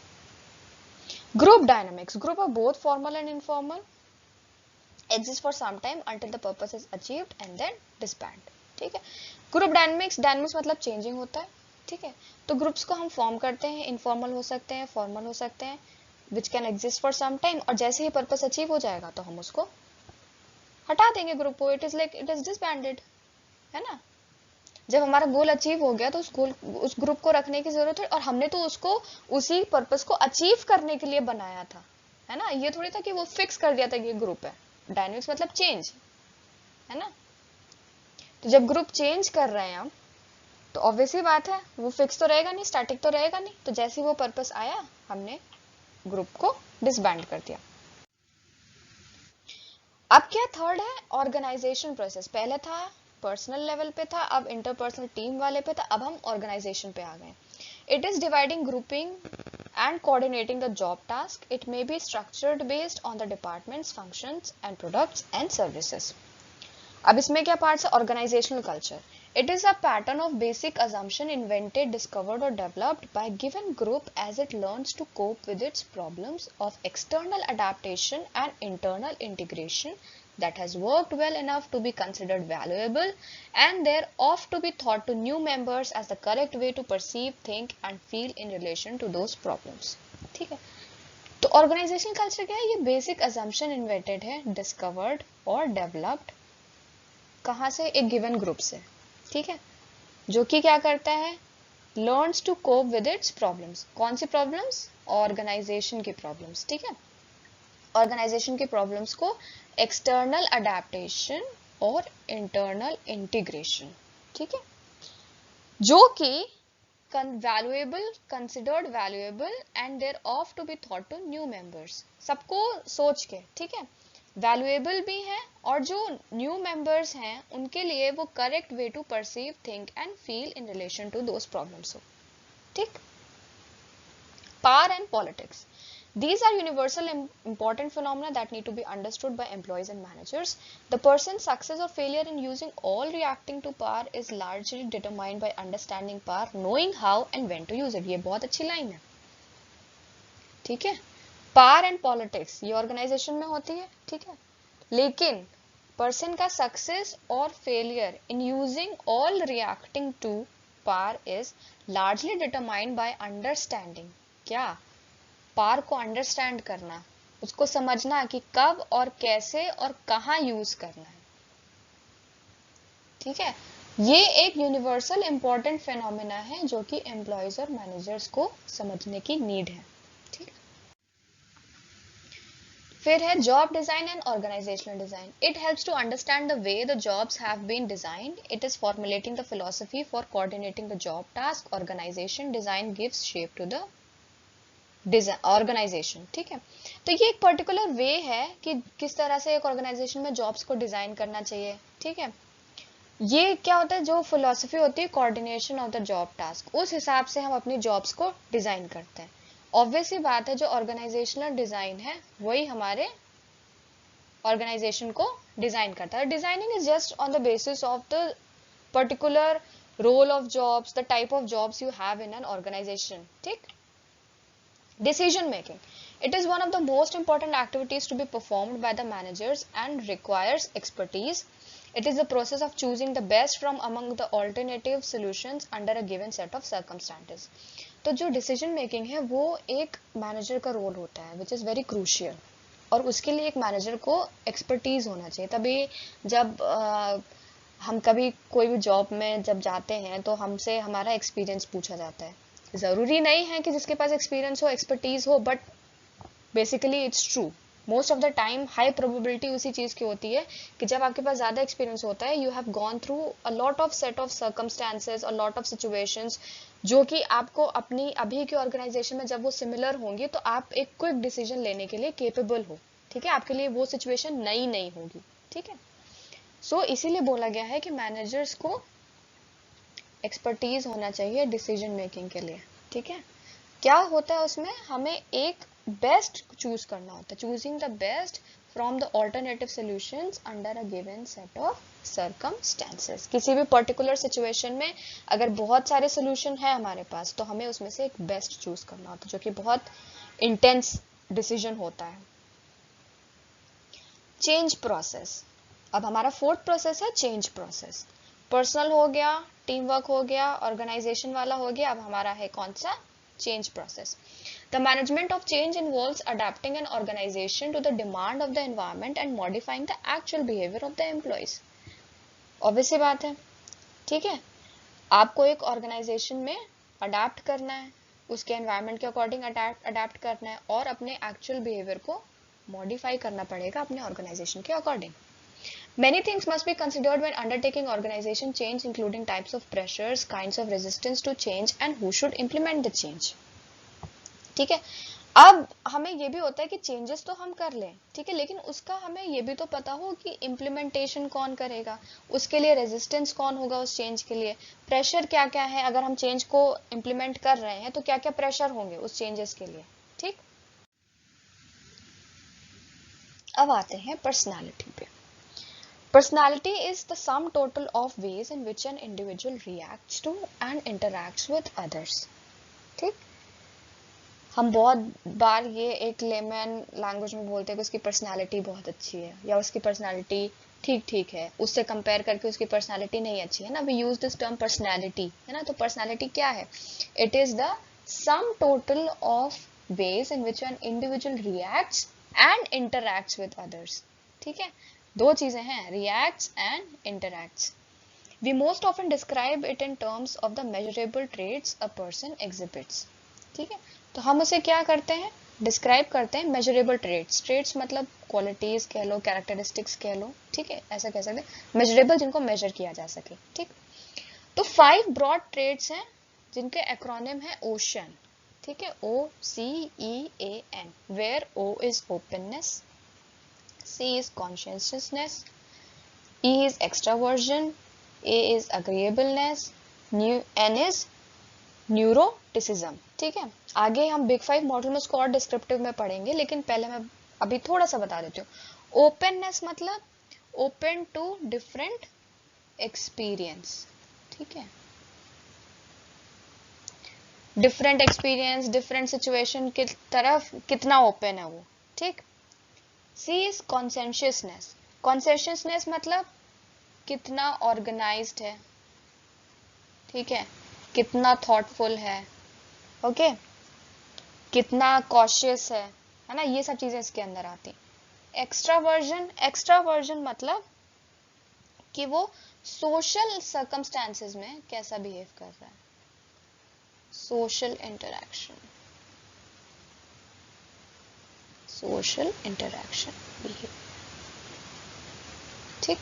Group dynamics, group are both formal and informal, exist for some time until the purpose is achieved and then disband, ठीक है। Group dynamics, dynamics मतलब changing होता है, ठीक है। तो groups को हम फॉर्म करते हैं, इनफॉर्मल हो सकते हैं, फॉर्मल हो सकते हैं, which can exist for some time, और जैसे ही पर्पस अचीव हो जाएगा तो हम उसको हटा देंगे ग्रुप को, it is like it is disbanded, है ना। जब हमारा गोल अचीव हो गया तो उस ग्रुप को रखने की जरूरत है, और हमने तो उसको उसी पर्पस को अचीव करने के लिए बनाया था, है ना। ये थोड़ी था कि वो फिक्स कर दिया था कि ये ग्रुप है। डायनामिक्स मतलब चेंज, है ना। तो जब ग्रुप चेंज कर रहे हैं हम, तो ऑब्वियसली बात है वो फिक्स तो रहेगा नहीं, स्टैटिक तो रहेगा नहीं, तो जैसे ही वो पर्पस आया हमने ग्रुप को डिसबैंड कर दिया। अब क्या थर्ड है, ऑर्गेनाइजेशन प्रोसेस। पहले था पर्सनल लेवल पे था, अब इंटरपर्सनल टीम वाले पे था, अब हम ऑर्गेनाइजेशन पे आ गए। It is dividing, grouping and coordinating the job task. It may be structured based on the department's functions and products and services. अब इसमें क्या पार्ट्स है, organisational culture. It is a pattern of basic assumption invented, discovered or developed by given group as it learns to cope with its problems of external adaptation and internal integration that has worked well enough to be considered valuable and thereof to be thought to new members as the correct way to perceive, think and feel in relation to those problems, ठीक है। तो organisational culture क्या है, ये basic assumption invented है, discovered और developed कहाँ से, एक गिवन ग्रुप से, ठीक है, जो कि क्या करता है, learns to cope with its problems. कौन सी प्रॉब्लम्स, ऑर्गेनाइजेशन की प्रॉब्लम्स, ठीक है। ऑर्गेनाइजेशन की प्रॉब्लम्स को एक्सटर्नल अडेप्टेशन और इंटरनल इंटीग्रेशन, ठीक है, जो कि valuable, considered valuable and thereof to be thought to new members, सबको सोच के, ठीक है, वैल्यूएबल भी है, और जो न्यू मेंबर्स हैं उनके लिए वो correct way to perceive, think and feel in relation to those problems हो, ठीक। Power and politics, these are universal important phenomena that need to be understood by employees and managers. The person's success or failure in using all reacting to power is largely determined by understanding power, knowing how and when to use it. ये बहुत अच्छी line है, ठीक है। Power and politics ये organisation में होती है, ठीक है, लेकिन पर्सन का सक्सेस और failure in using all reacting to power is largely determined by understanding, क्या, पावर को अंडरस्टैंड करना, उसको समझना कि कब और कैसे और कहाँ यूज करना है, ठीक है। ये एक यूनिवर्सल इंपॉर्टेंट फेनोमेना है जो कि एम्प्लॉयज और मैनेजर्स को समझने की नीड है, ठीक है। फिर है job design and organisational design. It helps to understand the way the jobs have been designed. It is formulating the philosophy for coordinating the job task. Organisation design gives shape to the organisation, ठीक है। तो ये एक particular way है कि किस तरह से एक ऑर्गेनाइजेशन में जॉब्स को डिजाइन करना चाहिए, ठीक है। ये क्या होता है, जो फिलॉसफी होती है coordination of the job task, उस हिसाब से हम अपनी जॉब्स को डिजाइन करते हैं. ऑब्वियस सी बात है, जो ऑर्गेनाइजेशनल डिजाइन है वही हमारे ऑर्गेनाइजेशन को डिजाइन करता है. Designing is just on the basis of the particular role of jobs, the type of jobs you have in an organisation, ठीक. Decision making. It is one of the most important activities to be performed by the managers and requires expertise. It is the process of choosing the best from among the alternative solutions under a given set of circumstances. तो जो decision making है वो एक manager का role होता है, which is very crucial. और उसके लिए एक manager को expertise होना चाहिए. तभी जब हम कभी कोई भी जॉब में जब जाते हैं तो हमसे हमारा एक्सपीरियंस पूछा जाता है. जरूरी नहीं है कि जिसके पास एक्सपीरियंस हो, एक्सपर्टीज हो, but basically it's true. Most of the time high probability उसी चीज की होती है कि जब आपके पास ज्यादा एक्सपीरियंस होता है, you have gone through a lot of set of circumstances, a lot of situations, जो कि आपको अपनी अभी की ऑर्गेनाइजेशन में जब वो सिमिलर होंगी तो आप एक क्विक डिसीजन लेने के लिए केपेबल हो, ठीक है. आपके लिए वो सिचुएशन नई नहीं होगी, ठीक है. सो इसीलिए बोला गया है कि मैनेजर्स को एक्सपर्टीज होना चाहिए डिसीजन मेकिंग के लिए, ठीक है. क्या होता है उसमें, हमें एक बेस्ट चूज करना होता है, choosing the best from the alternative solutions under a given set of circumstances. किसी भी पर्टिकुलर सिचुएशन में अगर बहुत सारे सोल्यूशन है हमारे पास, तो हमें उसमें से एक बेस्ट चूज करना होता है, जो कि बहुत इंटेंस डिसीजन होता है. Change process. अब हमारा फोर्थ प्रोसेस है चेंज प्रोसेस. पर्सनल हो गया, टीम वर्क हो गया, ऑर्गेनाइजेशन वाला हो गया. अब हमारा है कौन सा, change process. The management of change involves adapting an organisation to the demand of the environment and modifying the actual behaviour of the employees. Obvious सी बात है, ठीक है. आपको एक ऑर्गेनाइजेशन में अडैप्ट करना है, उसके एनवायरनमेंट के अकॉर्डिंग अडैप्ट करना है और अपने एक्चुअल बिहेवियर को मॉडिफाई करना पड़ेगा अपने ऑर्गेनाइजेशन के according. Many things must be considered when undertaking organization change, including types of pressures, kinds of resistance to change, and who should implement the change. ठीक है. अब हमें ये भी होता है कि चेंजेस तो हम कर लें, ठीक है, लेकिन उसका हमें ये भी तो पता हो कि इम्प्लीमेंटेशन कौन करेगा, उसके लिए रेजिस्टेंस कौन होगा उस चेंज के लिए, प्रेशर क्या क्या है, अगर हम चेंज को इम्प्लीमेंट कर रहे हैं तो क्या क्या प्रेशर होंगे उस चेंजेस के लिए, ठीक. अब आते हैं पर्सनालिटी पे. Personality is the sum total of ways in which an individual reacts to and interacts with others. ठीक. हम बहुत बार ये एक लेमन लैंग्वेज में बोलते हैं कि उसकी पर्सनालिटी बहुत अच्छी है या उसकी पर्सनालिटी ठीक ठीक है, उससे कंपेयर करके उसकी पर्सनालिटी नहीं अच्छी है ना. We use this term personality, है ना. तो पर्सनालिटी क्या है, it is the sum total of ways in which an individual reacts and interacts with others. ठीक है, दो चीजें हैं, reacts and interacts. We most often describe it in terms of the measurable traits a person exhibits. ठीक है, तो हम उसे क्या करते हैं, डिस्क्राइब करते हैं मेजरेबल ट्रेट्स. ट्रेट्स मतलब क्वालिटीज कह लो, कैरेक्टरिस्टिक्स कह लो, ठीक है, ऐसा कह सकते हैं, मेजरेबल जिनको मेजर किया जा सके. ठीक, तो 5 ब्रॉड ट्रेट्स हैं जिनके एक्रोनिम है ओशन. ठीक है, OCEAN, where O is openness, C is conscientiousness, E is extraversion, A is agreeableness, N is neuroticism. ठीक है, आगे हम बिग 5 मॉडल में उसको और डिस्क्रिप्टिव में पढ़ेंगे, लेकिन पहले मैं अभी थोड़ा सा बता देती हूँ. ओपननेस मतलब ओपन टू डिफरेंट एक्सपीरियंस. ठीक है, डिफरेंट एक्सपीरियंस, डिफरेंट सिचुएशन की तरफ कितना ओपन है वो, ठीक। सी इज कॉन्सेंशियसनेस। कॉन्सेंशियसनेस मतलब कितना ऑर्गेनाइज्ड है, ठीक है, कितना थॉटफुल है, ओके, कितना कॉशियस है ना, ये सब चीजें इसके अंदर आती। एक्स्ट्रावर्जन, एक्स्ट्रावर्जन मतलब कि वो सोशल सर्कमस्टेंसेस में कैसा बिहेव कर रहा है, social interaction, social interaction behave, ठीक।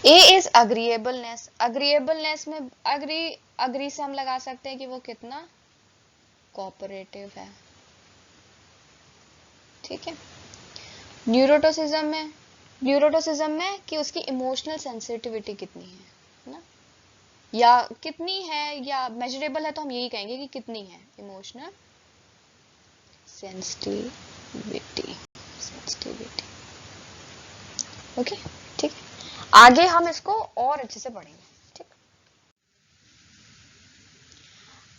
ए इज अग्रीएबलनेस। अग्रीएबलनेस में अग्री से हम लगा सकते हैं कि वो कितना कोऑपरेटिव है, ठीक है। न्यूरोटिसिज्म में, न्यूरोटिसिज्म में कि उसकी इमोशनल सेंसिटिविटी कितनी है ना, या कितनी है, या मेजरेबल है तो हम यही कहेंगे कि कितनी है इमोशनल सेंसिटिविटी, सेंसिटिविटी, ओके, ठीक। आगे हम इसको और अच्छे से पढ़ेंगे, ठीक।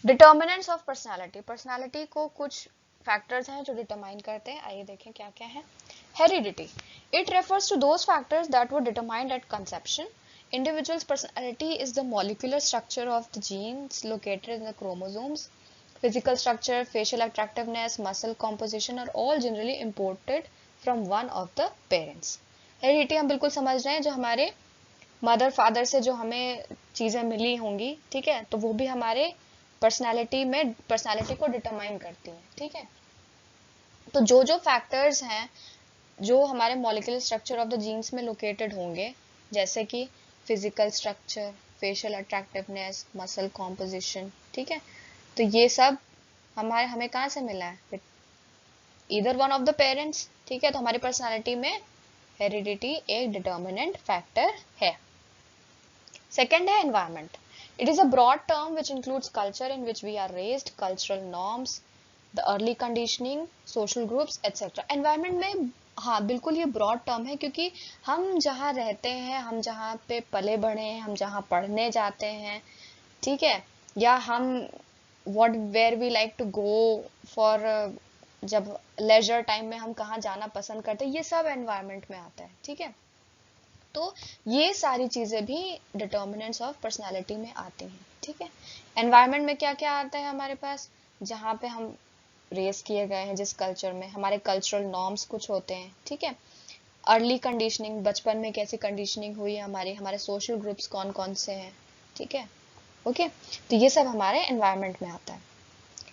Determinants of personality. पर्सनालिटी को कुछ फैक्टर्स हैं जो डिटरमाइन करते हैं, आइए देखें क्या क्या है। Heredity, it refers to those factors that were determined at conception. Individual's personality is the molecular structure of the genes located in the chromosomes. Physical structure, facial attractiveness, muscle composition are all generally imported from one of the parents. Heredity हम बिल्कुल समझ रहे हैं, जो हमारे mother father से जो हमें चीज़ें मिली होंगी, ठीक है, तो वो भी हमारे पर्सनालिटी में, पर्सनालिटी को डिटरमाइन करती हैं, ठीक है। तो जो जो फैक्टर्स हैं जो हमारे molecular structure of the genes में लोकेटेड होंगे, जैसे कि physical structure, facial attractiveness, muscle composition, ठीक है, तो ये सब हमें कहाँ से मिला है, either one of the parents, ठीक है। तो हमारी पर्सनालिटी में हेरिडिटी एक डिटर्मिनेंट फैक्टर है। सेकेंड है environment. It is a broad term which includes culture in which we are raised, cultural norms, the early conditioning, social groups etcetera. Environment में हाँ बिल्कुल ये ब्रॉड टर्म है, क्योंकि हम जहाँ रहते हैं, हम जहाँ पे पले बढ़े हैं, हम जहाँ पढ़ने जाते हैं, ठीक है, या हम what where we like to go for, जब लेजर टाइम में हम कहाँ जाना पसंद करते हैं, ये सब एनवायरमेंट में आता है, ठीक है। तो ये सारी चीजें भी डिटर्मिनेंट्स ऑफ पर्सनालिटी में आती हैं, ठीक है। एनवायरमेंट में क्या क्या आता है हमारे पास, जहाँ पे हम रेस किए गए हैं, जिस कल्चर में, हमारे कल्चरल नॉर्म्स कुछ होते हैं, ठीक है। अर्ली कंडीशनिंग, बचपन में कैसी कंडीशनिंग हुई है हमारी, हमारे सोशल ग्रुप्स कौन कौन से हैं, ठीक है, ओके। तो ये सब हमारे एनवायरमेंट में आता है।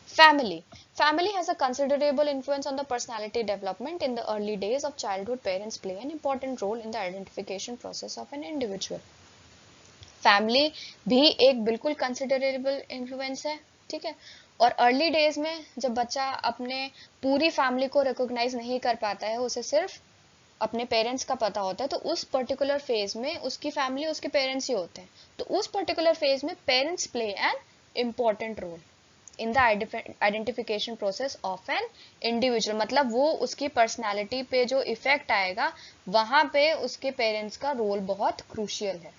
Family. Family has a considerable influence on the personality development. In the early days of childhood, parents play an important role in the identification process of an individual. Family भी एक बिल्कुल considerable influence है, ठीक है। और early days में जब बच्चा अपने पूरी फैमिली को रिकॉग्नाइज नहीं कर पाता है, उसे सिर्फ अपने पेरेंट्स का पता होता है, तो उस पर्टिकुलर फेज में उसकी फैमिली, उसके पेरेंट्स ही होते हैं। तो उस पर्टिकुलर फेज में parents play an important role in the identification process of an individual. मतलब वो उसकी पर्सनालिटी पे जो इफेक्ट आएगा, वहां पे उसके पेरेंट्स का रोल बहुत क्रूशियल है।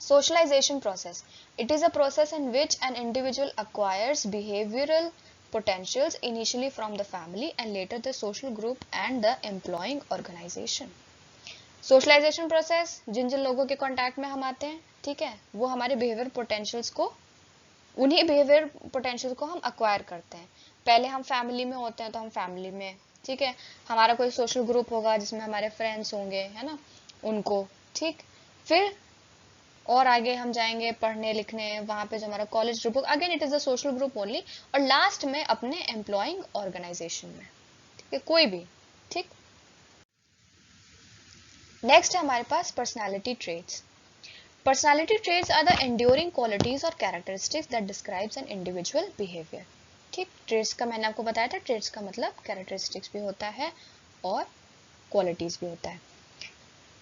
Socialization process. It is a process in which an individual acquires behavioral potentials initially from the family and later the social group and the employing organization. Socialization process, जिन जिन लोगों के contact में हम आते हैं, ठीक है, वो हमारे बिहेवियर पोटेंशियल्स को, उन्हीं बिहेवियर पोटेंशियल को हम अक्वायर करते हैं। पहले हम फैमिली में होते हैं तो हम फैमिली में, ठीक है, हमारा कोई सोशल ग्रुप होगा जिसमें हमारे फ्रेंड्स होंगे, है ना, उनको, ठीक। फिर और आगे हम जाएंगे पढ़ने लिखने, वहां पे जो हमारा कॉलेज ग्रुप होगा, again it is a social group only, और लास्ट में अपने एम्प्लॉइंग ऑर्गेनाइजेशन में, ठीक है, कोई भी, ठीक। नेक्स्ट है हमारे पास personality traits. Personality traits are the enduring qualities और characteristics that describes an individual behaviour, ठीक। ट्रेट्स का मैंने आपको बताया था, ट्रेट्स का मतलब कैरेक्टरिस्टिक्स भी होता है और क्वालिटीज भी होता है।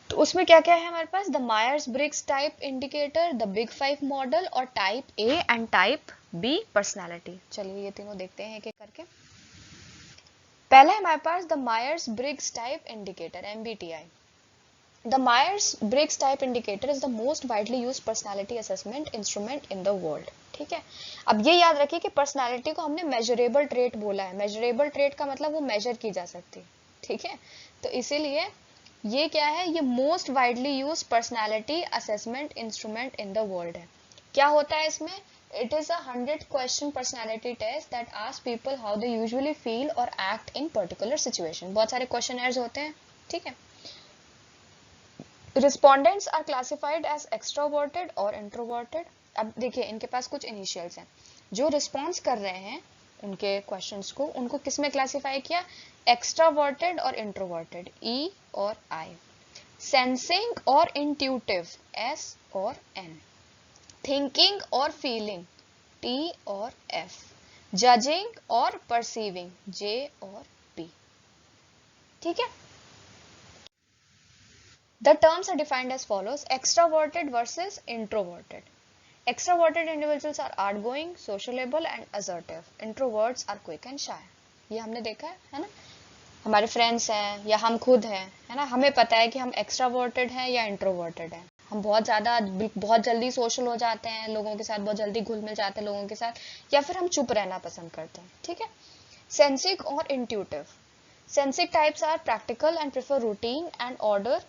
तो उसमें क्या क्या है हमारे पास, the Myers Briggs type indicator, the big 5 model, और type A and type B personality. चलिए ये तीनों देखते हैं एक एक करके। पहला है हमारे पास the Myers Briggs type indicator, MBTI। The Myers-Briggs Type Indicator is the most widely used personality assessment instrument in the world. ठीक है, अब ये याद रखिए कि पर्सनालिटी को हमने मेजरेबल ट्रेट बोला है. मेजरेबल ट्रेट का मतलब वो मेजर की जा सकती है. ठीक है, तो इसीलिए ये क्या है, ये most widely use personality assessment instrument in the world है. क्या होता है इसमें? It is a 100 question personality test that ask people how they usually feel और एक्ट इन पर्टिकुलर सिचुएशन. बहुत सारे क्वेश्चनर्स होते हैं. ठीक है, respondents are classified as extroverted और इंट्रोवर्टेड. अब देखिए इनके पास कुछ इनिशियल्स हैं. जो रिस्पॉन्स कर रहे हैं उनके क्वेश्चंस को, उनको किस में क्लासिफाई किया? एक्सट्रोवर्टेड और इंट्रोवर्टेड, ई और आई. सेंसिंग और इंट्यूटिव, एस और एन. थिंकिंग और फीलिंग, टी और एफ. जजिंग और परसीविंग, जे और पी. ठीक है, the terms are defined as follows: extroverted versus introverted. Extroverted individuals are outgoing, sociable and assertive. Introverts are quick and shy. ये हमने देखा है ना, हमारे फ्रेंड्स हैं या हम खुद हैं, है ना, हमें पता है कि हम एक्स्ट्रावर्टेड हैं या इंट्रोवर्टेड हैं. हम बहुत जल्दी सोशल हो जाते हैं, लोगों के साथ बहुत जल्दी घुल मिल जाते हैं लोगों के साथ, या फिर हम चुप रहना पसंद करते हैं. ठीक है. सेंसिक और intuitive. Sensic types are practical and prefer routine and order.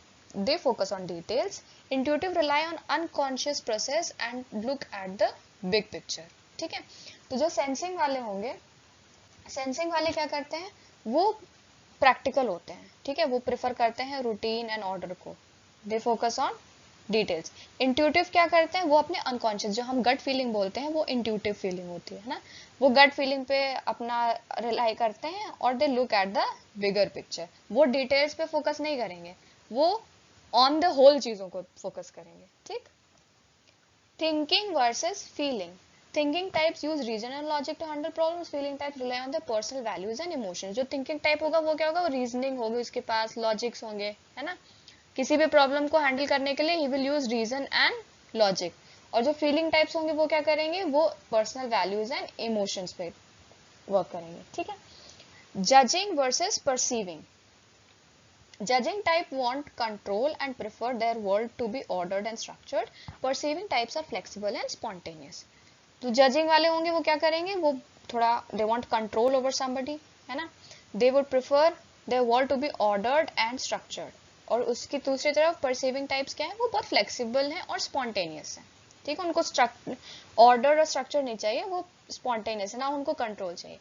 They focus on details. Intuitive rely on unconscious process and look at the big picture. ठीक है, तो जो सेंसिंग वाले होंगे, सेंसिंग वाले क्या करते हैं? वो प्रैक्टिकल होते हैं. ठीक है, वो प्रेफर करते हैं रूटीन एंड ऑर्डर को. They focus on details. Intuitive क्या करते हैं? वो अपने अनकॉन्शियस, जो हम गट फीलिंग बोलते हैं, वो इंट्यूटिव फीलिंग होती है ना, वो गट फीलिंग पे अपना रिलाई करते हैं और they look at the bigger picture. वो डिटेल्स पे फोकस नहीं करेंगे, वो ऑन द होल चीजों को फोकस करेंगे. ठीक. Thinking versus feeling. Thinking types use reason and logic to handle problems. Feeling types rely on the personal values and emotions. जो थिंकिंग टाइप होगा वो क्या होगा? वो रीजनिंग होगी उसके पास, लॉजिक्स होंगे, है ना, किसी भी प्रॉब्लम को हैंडल करने के लिए he will use reason and logic. और जो फीलिंग टाइप्स होंगे वो क्या करेंगे? वो पर्सनल वैल्यूज एंड इमोशंस पे वर्क करेंगे. ठीक है. Judging versus perceiving. Judging type want control and prefer their world to be ordered and structured. Perceiving types are flexible and spontaneous. तो जजिंग वाले होंगे वो क्या करेंगे? वो थोड़ा they want control over somebody, है ना. They would prefer their world to be ordered and structured. और उसकी दूसरी तरफ परसीविंग टाइप्स क्या है? वो बहुत फ्लेक्सिबल हैं और स्पॉन्टेनियस हैं. ठीक है, उनको ऑर्डर और स्ट्रक्चर नहीं चाहिए, वो स्पॉन्टेनियस है ना, उनको कंट्रोल चाहिए.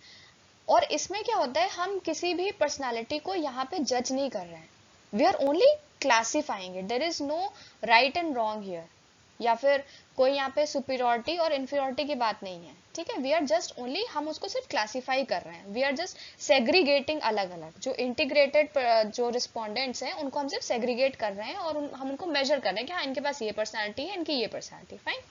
और इसमें क्या होता है, हम किसी भी पर्सनालिटी को यहाँ पे जज नहीं कर रहे हैं. We are only classifying it. There is no right and wrong here, या फिर कोई यहाँ पे सुपीरियरिटी और इन्फीरियरिटी की बात नहीं है. ठीक है, वी आर जस्ट ओनली, हम उसको सिर्फ क्लासिफाई कर रहे हैं. वी आर जस्ट सेग्रीगेटिंग अलग अलग. जो इंटीग्रेटेड जो रिस्पोंडेंट्स हैं उनको हम सिर्फ सेग्रीगेट कर रहे हैं और हम उनको मेजर कर रहे हैं कि हाँ इनके पास ये पर्सनैलिटी है, इनकी ये पर्सनैलिटी. फाइन.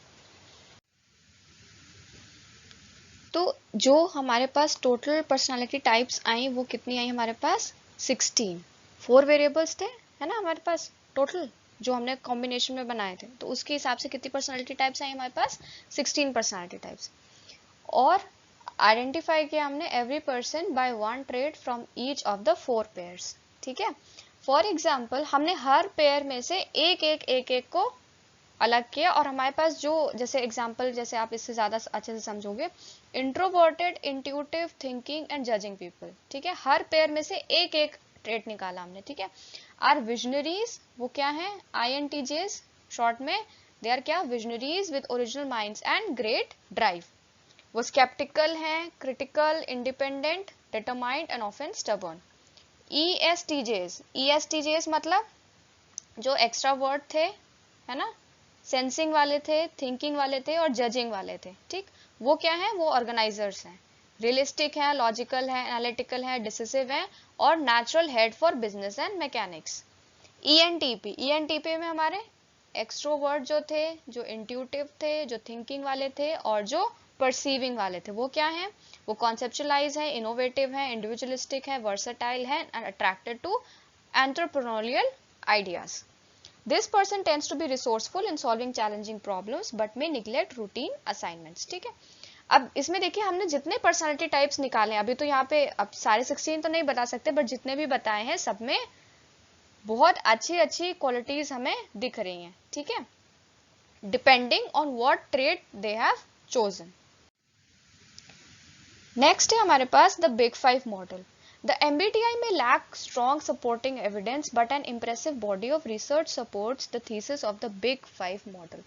तो जो हमारे पास टोटल पर्सनालिटी टाइप्स आई वो कितनी आई हमारे पास? 16. 4 वेरिएबल्स थे, है ना, हमारे पास टोटल जो हमने कॉम्बिनेशन में बनाए थे. तो उसके हिसाब से कितनी पर्सनालिटी टाइप्स आई हमारे पास? 16 पर्सनालिटी टाइप्स. और आइडेंटिफाई किया हमने every person by one trait from each of the 4 pairs. ठीक है. फॉर एग्जाम्पल हमने हर पेयर में से एक को अलग किया और हमारे पास जो जैसे एग्जाम्पल, जैसे आप इससे ज्यादा अच्छे से समझोगे, introverted, intuitive, thinking and judging people. ठीक है, हर पेयर में से एक ट्रेट निकाला हमने. ठीक है. आर विजनरीज, वो क्या है? INTJs शॉर्ट में. दे आर क्या? Visionaries with original minds and great drive. वो स्केप्टिकल हैं, critical, independent, determined and often stubborn. ESTJs मतलब जो एक्स्ट्रावर्ट थे, है ना, सेंसिंग वाले थे, थिंकिंग वाले थे और जजिंग वाले थे. ठीक. वो क्या है? वो ऑर्गेनाइजर्स हैं, रियलिस्टिक हैं, लॉजिकल हैं, एनालिटिकल हैं, डिसिसिव हैं और natural head for business and mechanics. ENTP में हमारे एक्सट्रोवर्ट जो थे, जो इंट्यूटिव थे, जो थिंकिंग वाले थे और जो परसीविंग वाले थे. वो क्या है? वो कॉन्सेप्चुअलाइज है, इनोवेटिव है, इंडिविजुअलिस्टिक है, वर्सेटाइल है and attracted to entrepreneurial ideas. This person tends to be resourceful in solving challenging problems but may neglect routine assignments. ठीक है. अब इसमें देखिए हमने जितने पर्सनालिटी टाइप्स निकाले, अभी तो यहाँ पे अब सारे 16 तो नहीं बता सकते, बट जितने भी बताए हैं सब में बहुत अच्छी अच्छी क्वालिटीज हमें दिख रही हैं, ठीक है, depending on what trait they have chosen. Next है हमारे पास the big five model. The MBTI में lack strong supporting evidence but an impressive body of research supports the thesis of the big five model.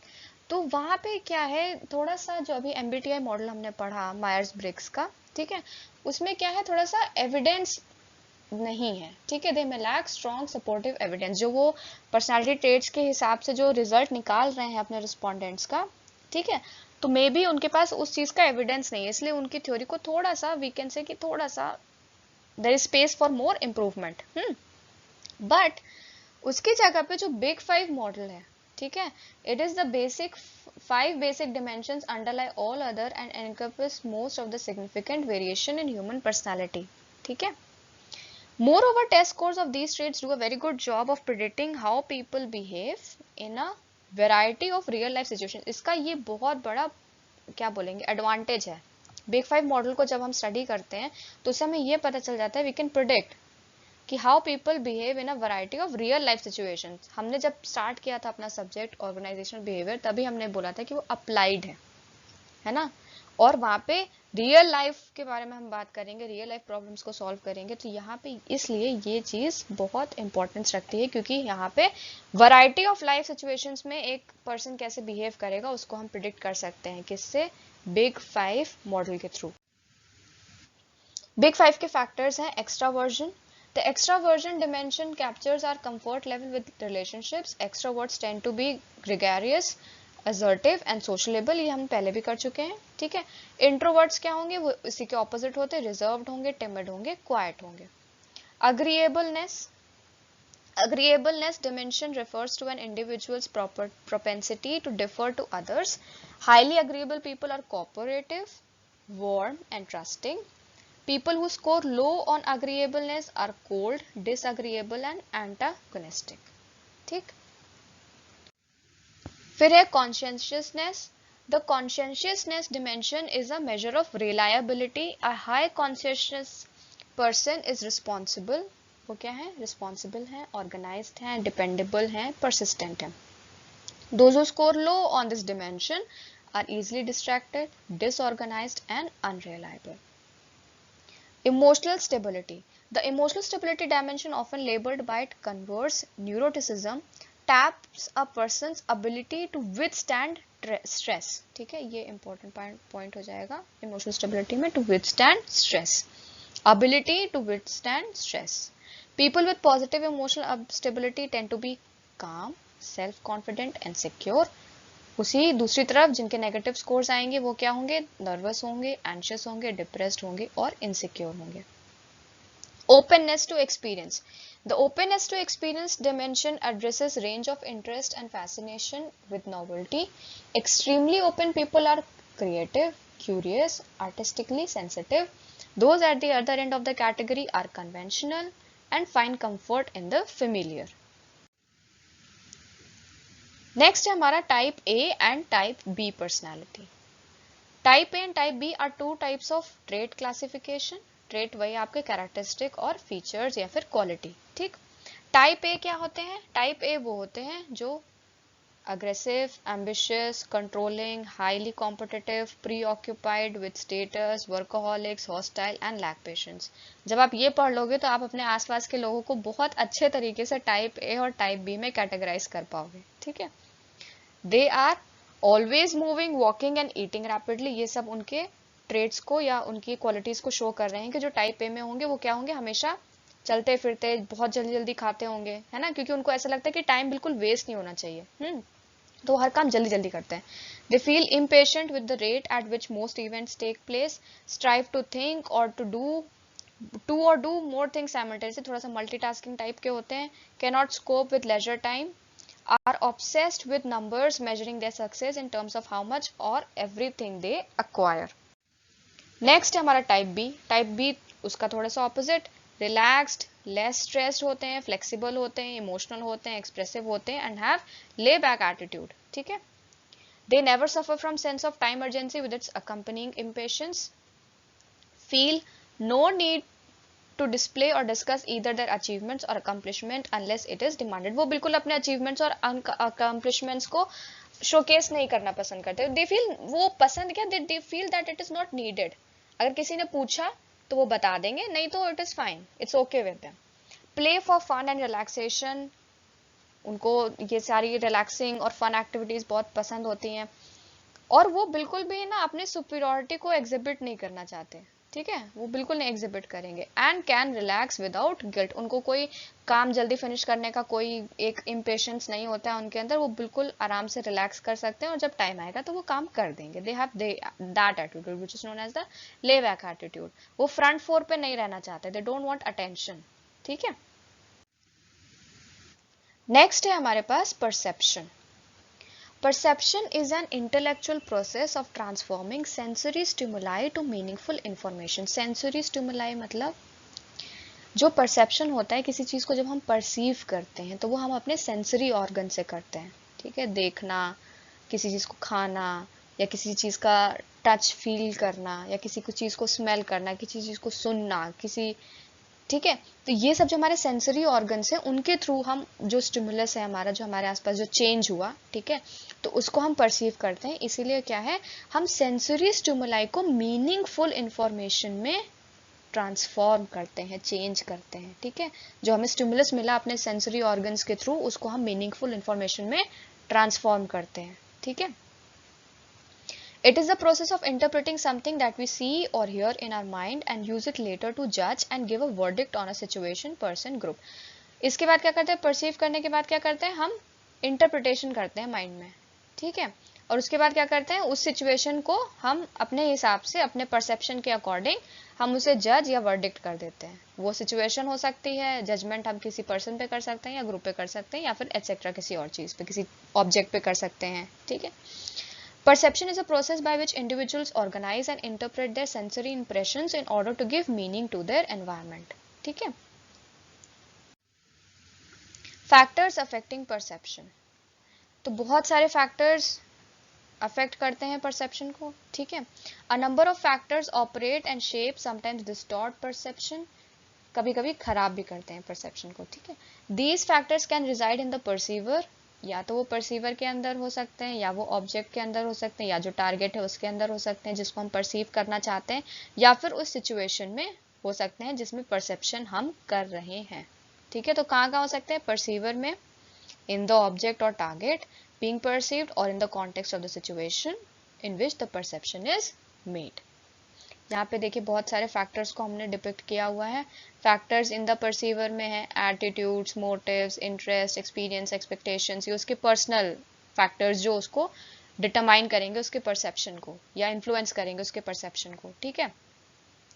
तो वहां पे क्या है, थोड़ा सा जो अभी एमबीटीआई मॉडल हमने पढ़ा मायर्स ब्रिग्स का, ठीक है, उसमें क्या है, थोड़ा सा एविडेंस नहीं है, ठीक है, दे में लैक स्ट्रॉन्ग सपोर्टिव एविडेंस, जो वो पर्सनालिटी ट्रेट्स के हिसाब से जो रिजल्ट निकाल रहे हैं अपने रिस्पोंडेंट्स का, ठीक है, तो मे बी उनके पास उस चीज का एविडेंस नहीं है, इसलिए उनकी थ्योरी को थोड़ा सा वी कैन से कि थोड़ा सा there is space for more improvement. But उसकी जगह पे जो बिग फाइव मॉडल है, ठीक है, it is the basic five basic dimensions underlie all other and encompass most of the significant variation in human personality, ठीक है। Moreover, test scores of these traits do a very good job of predicting how people behave in a variety of real life situations। इसका ये बहुत बड़ा क्या बोलेंगे advantage है। Big five model को जब हम स्टडी करते हैं तो उससे हमें ये पता चल जाता है वी कैन प्रिडिक्ट कि how people behave in a variety of real life situations. हमने जब स्टार्ट किया था अपना सब्जेक्ट ऑर्गेनाइजेशनल बिहेवियर, तभी हमने बोला था कि वो अप्लाइड है ना, और वहाँ पे रियल लाइफ के बारे में हम बात करेंगे, रियल लाइफ प्रॉब्लम्स को सॉल्व करेंगे, तो यहाँ पे इसलिए ये चीज़ बहुत इंपॉर्टेंस रखती है, क्योंकि यहाँ पे वैरायटी ऑफ लाइफ सिचुएशंस में एक पर्सन कैसे बिहेव करेगा उसको हम प्रिडिक्ट कर सकते हैं, किससे, बिग फाइव मॉडल के थ्रू। बिग फाइव के फैक्टर्स हैं extraversion. The extraversion dimension captures our comfort level with relationships. Extroverts tend to be gregarious, assertive and sociable, ये हम पहले भी कर चुके हैं, ठीक है। इंट्रोवर्ट्स क्या होंगे, वो इसी के ऑपोजिट होते हैं, रिजर्व्ड होंगे, टिमिड होंगे, क्वाइट होंगे। Agreeableness dimension refers to an individual's propensity to differ to others. Highly agreeable people are cooperative, warm and trusting. People who score low on agreeableness are cold, disagreeable and antagonistic, ठीक। फिर है conscientiousness. The conscientiousness dimension is a measure of reliability. A high conscientious person is responsible. वो क्या है, responsible है, organized है, dependable है, persistent है. Those who score low on this dimension are easily distracted, disorganized and unreliable. Emotional stability. The emotional stability dimension, often labeled by its converse neuroticism, taps a person's ability to withstand stress, ठीक है, ये important point हो जाएगा emotional stability में, to withstand stress, ability to withstand stress. People with positive emotional stability tend to be calm, self-confident and secure. उसी दूसरी तरफ जिनके नेगेटिव स्कोर्स आएंगे वो क्या होंगे, नर्वस होंगे, एंशियस होंगे, डिप्रेस्ड होंगे और इनसिक्योर होंगे। Openness to experience. The openness to experience dimension addresses range of interest and fascination with novelty. Extremely open people are creative, curious, artistically sensitive. Those at the other end of the category are conventional and find comfort in the familiar. Next है हमारा type A and type B personality. Type A and type B are two types of trait classification. Trait वही आपके characteristic और features या फिर quality, ठीक। Type A क्या होते हैं, टाइप ए वो होते हैं जो aggressive, ambitious, controlling, highly competitive, preoccupied with status, workaholics, hostile and lack patience. जब आप ये पढ़ लोगे तो आप अपने आसपास के लोगों को बहुत अच्छे तरीके से टाइप ए और टाइप बी में कैटेगराइज कर पाओगे, ठीक है। They are always moving, walking and eating rapidly. ये सब उनके ट्रेड्स को या उनकी क्वालिटीज को शो कर रहे हैं कि जो टाइप ए में होंगे वो क्या होंगे, हमेशा चलते फिरते, बहुत जल्दी जल्दी खाते होंगे, है ना, क्योंकि उनको ऐसा लगता है कि टाइम बिल्कुल वेस्ट नहीं होना चाहिए, तो हर काम जल्दी जल्दी करते हैं. They feel impatient with the rate at which most events take place, strive to think और to do more things simultaneously. थोड़ा सा मल्टीटास्किंग टाइप के होते हैं. Cannot scope with leisure time, are obsessed with numbers, measuring their success in terms of how much or everything they acquire. Next है हमारा type B. Type B उसका थोड़ा सा ऑपोजिट, रिलैक्स्ड, लेस स्ट्रेस्ड होते हैं, फ्लेक्सिबल होते हैं, emotional होते हैं, एक्सप्रेसिव होते हैं and have laid back attitude, ठीक है. They never suffer from sense of time urgency with its accompanying impatience, feel no need to display or discuss either their achievements or accomplishment unless it is demanded. वो बिल्कुल अपने achievements और accomplishments को showcase नहीं करना पसंद करते। They feel, वो पसंद क्या, they feel that it is not needed. अगर किसी ने पूछा तो वो बता देंगे, नहीं तो it is fine, it's okay with them. Play for fun and relaxation, उनको ये सारी रिलैक्सिंग और फन एक्टिविटीज बहुत पसंद होती हैं, और वो बिल्कुल भी ना अपने सुपीरियरिटी को एग्जिबिट नहीं करना चाहते, ठीक है, वो बिल्कुल नहीं एग्जिबिट करेंगे। And can relax without guilt, उनको कोई काम जल्दी फिनिश करने का कोई एक इम्पेशंस नहीं होता है उनके अंदर, वो बिल्कुल आराम से रिलैक्स कर सकते हैं और जब टाइम आएगा तो वो काम कर देंगे। They have that attitude which is known as the laid back attitude. वो फ्रंट फोर पे नहीं रहना चाहते, दे डोंट वांट अटेंशन, ठीक है। नेक्स्ट है हमारे पास perception. Perception is an intellectual process of transforming sensory stimuli to meaningful information. Sensory stimuli मतलब जो perception होता है, किसी चीज़ को जब हम perceive करते हैं तो वो हम अपने sensory organ से करते हैं, ठीक है। देखना, किसी चीज़ को खाना, या किसी चीज़ का टच फील करना, या किसी को चीज़ को स्मेल करना, किसी चीज़ को सुनना, किसी, ठीक है। तो ये सब जो हमारे सेंसरी ऑर्गन्स हैं उनके थ्रू हम जो स्टिमुलस है हमारा, जो हमारे आसपास जो चेंज हुआ, ठीक है, तो उसको हम परसीव करते हैं। इसीलिए क्या है, हम सेंसरी स्टिमुलाई को मीनिंगफुल इंफॉर्मेशन में ट्रांसफॉर्म करते हैं, चेंज करते हैं, ठीक है। जो हमें स्टिमुलस मिला अपने सेंसरी ऑर्गन्स के थ्रू, उसको हम मीनिंगफुल इंफॉर्मेशन में ट्रांसफॉर्म करते हैं, ठीक है। It is the process of interpreting something that we see or hear in our mind and use it later to judge and give a verdict on a situation, person, group. इसके बाद क्या करते हैं, perceive करने के बाद क्या करते हैं, हम इंटरप्रिटेशन करते हैं माइंड में, ठीक है। और उसके बाद क्या करते हैं, उस सिचुएशन को हम अपने हिसाब से, अपने परसेप्शन के अकॉर्डिंग हम उसे जज या वर्डिक्ट कर देते हैं। वो सिचुएशन हो सकती है, जजमेंट हम किसी पर्सन पे कर सकते हैं या ग्रुप पे कर सकते हैं, या फिर एटसेट्रा किसी और चीज़ पे, किसी ऑब्जेक्ट पे कर सकते हैं, ठीक है। Perception is a process by which individuals organize and interpret their sensory impressions in order to give meaning to their environment. ठीक है। Factors affecting perception, तो बहुत सारे factors affect करते हैं perception को, ठीक है। A number of factors operate and shape, sometimes distort perception, कभी कभी खराब भी करते हैं perception को, ठीक है। These factors can reside in the perceiver, या तो वो परसीवर के अंदर हो सकते हैं, या वो ऑब्जेक्ट के अंदर हो सकते हैं, या जो टारगेट है उसके अंदर हो सकते हैं जिसको हम परसीव करना चाहते हैं, या फिर उस सिचुएशन में हो सकते हैं जिसमें परसेप्शन हम कर रहे हैं, ठीक है। तो कहाँ कहाँ हो सकते हैं, परसीवर में, इन द ऑब्जेक्ट और टारगेट बीइंग परसीव्ड, और in the context of the situation in which the perception is made. यहाँ पे देखिए बहुत सारे फैक्टर्स को हमने डिपिक्ट किया हुआ है। फैक्टर्स इन द परसीवर में है attitudes, motives, interest, experience, expectations, ये उसके पर्सनल फैक्टर्स जो उसको डिटरमाइन करेंगे उसके परसेप्शन को, या इन्फ्लुएंस करेंगे उसके परसेप्शन को, ठीक है।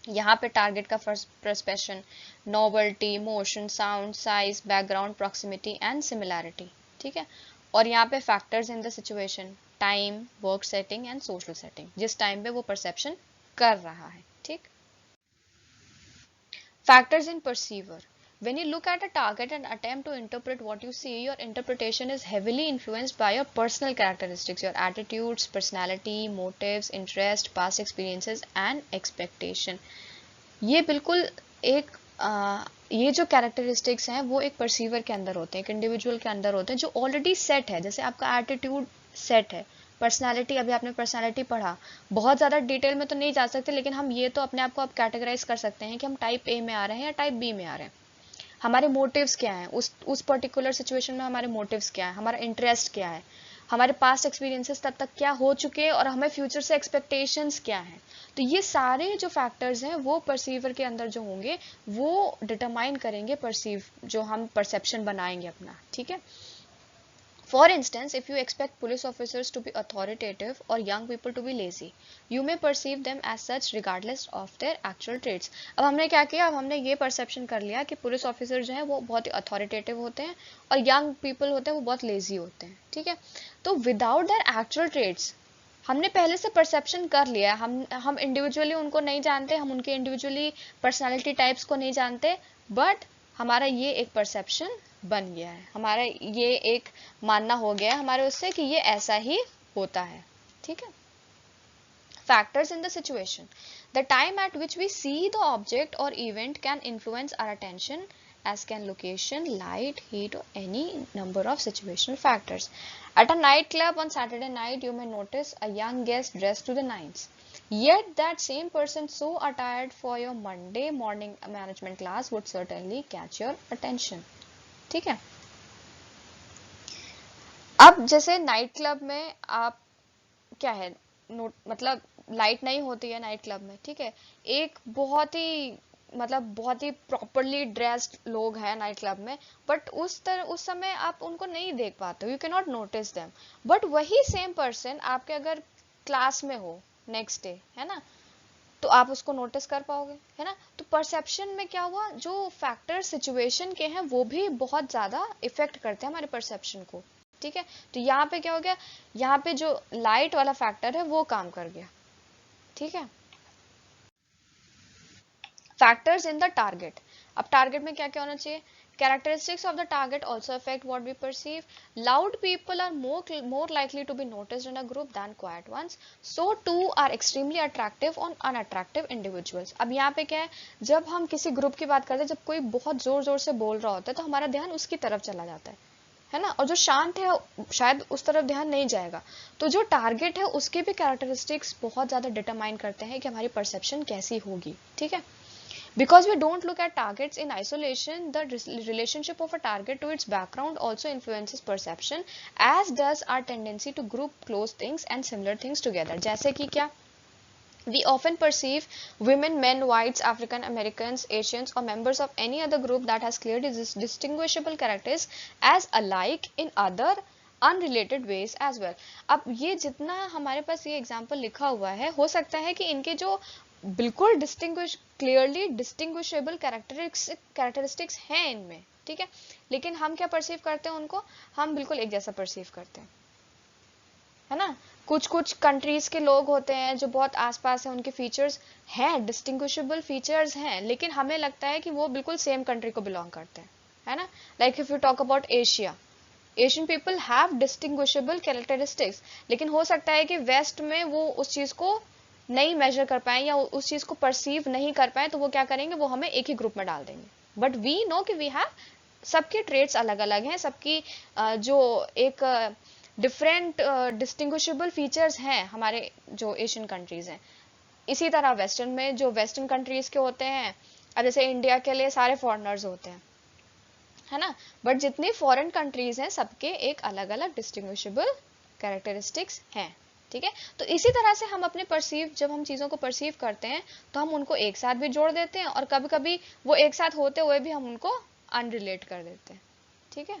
यहाँ पे टारगेट का first perception, novelty, motion, sound, size, background, proximity and similarity, ठीक है। और यहाँ पे factors in the situation, time, work setting and social setting, जिस टाइम पे वो परसेप्शन कर रहा है, ठीक। Factors in perceiver. When you look at a target and attempt to interpret what you see, your interpretation is heavily influenced by your personal characteristics, your attitudes, personality, motives, interest, past experiences and expectation. ये बिल्कुल एक ये जो characteristics हैं वो एक perceiver के अंदर होते हैं, एक इंडिविजुअल के अंदर होते हैं जो ऑलरेडी सेट है। जैसे आपका एटीट्यूड सेट है, पर्सनालिटी, अभी आपने पर्सनालिटी पढ़ा, बहुत ज़्यादा डिटेल में तो नहीं जा सकते, लेकिन हम ये तो अपने आप को आप कैटेगराइज कर सकते हैं कि हम टाइप ए में आ रहे हैं या टाइप बी में आ रहे हैं। हमारे मोटिव्स क्या हैं, उस पर्टिकुलर सिचुएशन में हमारे मोटिव्स क्या है, हमारा इंटरेस्ट क्या है, हमारे पास्ट एक्सपीरियंसेस तब तक क्या हो चुके हैं, और हमें फ्यूचर से एक्सपेक्टेशंस क्या हैं। तो ये सारे जो फैक्टर्स हैं वो परसीवर के अंदर जो होंगे वो डिटरमाइन करेंगे परसीव, जो हम परसेप्शन बनाएंगे अपना, ठीक है। For instance, if you expect police officers to be authoritative or young people to be lazy, you may perceive them as such regardless of their actual traits. अब हमने क्या किया, अब हमने ये परसेप्शन कर लिया कि पुलिस ऑफिसर जो है वो बहुत ही अथॉरिटेटिव होते हैं और यंग पीपल होते हैं वो बहुत लेजी होते हैं, ठीक है। तो विदाउट देयर एक्चुअल ट्रेट्स हमने पहले से परसेप्शन कर लिया, हम इंडिविजुअली उनको नहीं जानते, हम उनके इंडिविजुअली पर्सनालिटी टाइप्स को नहीं जानते, बट हमारा ये एक परसेप्शन बन गया है, हमारा ये एक मानना हो गया है हमारे उससे कि ये ऐसा ही होता है, ठीक है। Factors in the situation. The time at which we see the object or event can influence our attention, as can location, light, heat, or any number of situational factors. At a nightclub on Saturday night, you may notice a young guest dressed to the nines. Yet that same person so attired for your Monday morning management class would certainly catch your attention. ठीक है. अब जैसे night club में आप क्या है मतलब light नहीं होती है नाइट क्लब में, ठीक है. एक बहुत ही बहुत ही प्रॉपरली ड्रेस्ड लोग हैं नाइट क्लब में, बट उस समय आप उनको नहीं देख पाते हो, you can not notice them. But वही सेम पर्सन आपके अगर क्लास में हो नेक्स्ट डे, है ना, तो आप उसको नोटिस कर पाओगे, है ना. तो परसेप्शन में क्या हुआ, जो फैक्टर सिचुएशन के हैं वो भी बहुत ज्यादा इफेक्ट करते हैं हमारे परसेप्शन को, ठीक है. तो यहाँ पे क्या हो गया, यहाँ पे जो लाइट वाला फैक्टर है वो काम कर गया, ठीक है. Factors in the target. अब टारगेट में क्या क्या होना चाहिए. Characteristics of the target also affect what we perceive. Loud people are more likely to be noticed in a group than quiet ones. So too are extremely attractive on unattractive individuals. अब यहाँ पे क्या है, जब हम किसी group की बात करते हैं, जब कोई बहुत जोर जोर से बोल रहा होता है तो हमारा ध्यान उसकी तरफ चला जाता है ना, और जो शांत है शायद उस तरफ ध्यान नहीं जाएगा. तो जो टारगेट है उसके भी कैरेक्टरिस्टिक्स बहुत ज्यादा डिटरमाइन करते हैं कि हमारी परसेप्शन कैसी होगी, ठीक है. Because we don't look at targets in isolation, the relationship of a target to its background also influences perception, as does our tendency to group close things and similar things together. जैसे कि क्या, we often perceive women, men, whites, African Americans, Asians, or members of any other group that has clearly distinguishable characters as alike in other unrelated ways as well. अब ये जितना हमारे पास ये example लिखा हुआ है, हो सकता है कि इनके जो बिल्कुल क्लियरली डिस्टिंग्विशेबल कैरेक्टरिस्टिक्स हैं इनमें, ठीक है, लेकिन हम क्या परसीव करते हैं उनको, हम बिल्कुल एक जैसा परसीव करते हैं, है ना. कुछ कुछ कंट्रीज के लोग होते हैं जो बहुत आसपास है, उनके फीचर्स हैं, डिस्टिंग्विशेबल फीचर्स हैं, लेकिन हमें लगता है कि वो बिल्कुल सेम कंट्री को बिलोंग करते हैं, है ना. Like if you talk about Asia, Asian people have distinguishable characteristics, लेकिन हो सकता है कि वेस्ट में वो उस चीज को नहीं मेजर कर पाए या उस चीज को परसीव नहीं कर पाए, तो वो क्या करेंगे, वो हमें एक ही ग्रुप में डाल देंगे. बट वी नो कि वी हैव, सबके ट्रेड्स अलग अलग हैं, सबकी जो एक डिफरेंट डिस्टिंग्विशेबल फीचर्स हैं हमारे जो एशियन कंट्रीज हैं. इसी तरह वेस्टर्न में जो वेस्टर्न कंट्रीज के होते हैं, अब जैसे इंडिया के लिए सारे फॉरेनर्स होते हैं, है ना, बट जितनी फॉरेन कंट्रीज हैं सबके एक अलग अलग डिस्टिंग्विशेबल कैरेक्टरिस्टिक्स हैं, ठीक है. तो इसी तरह से हम अपने जब हम चीजों को परसीव करते हैं तो हम उनको एक साथ भी जोड़ देते हैं, और कभी कभी वो एक साथ होते हुए भी हम उनको अनरिलेट कर देते हैं, ठीक है.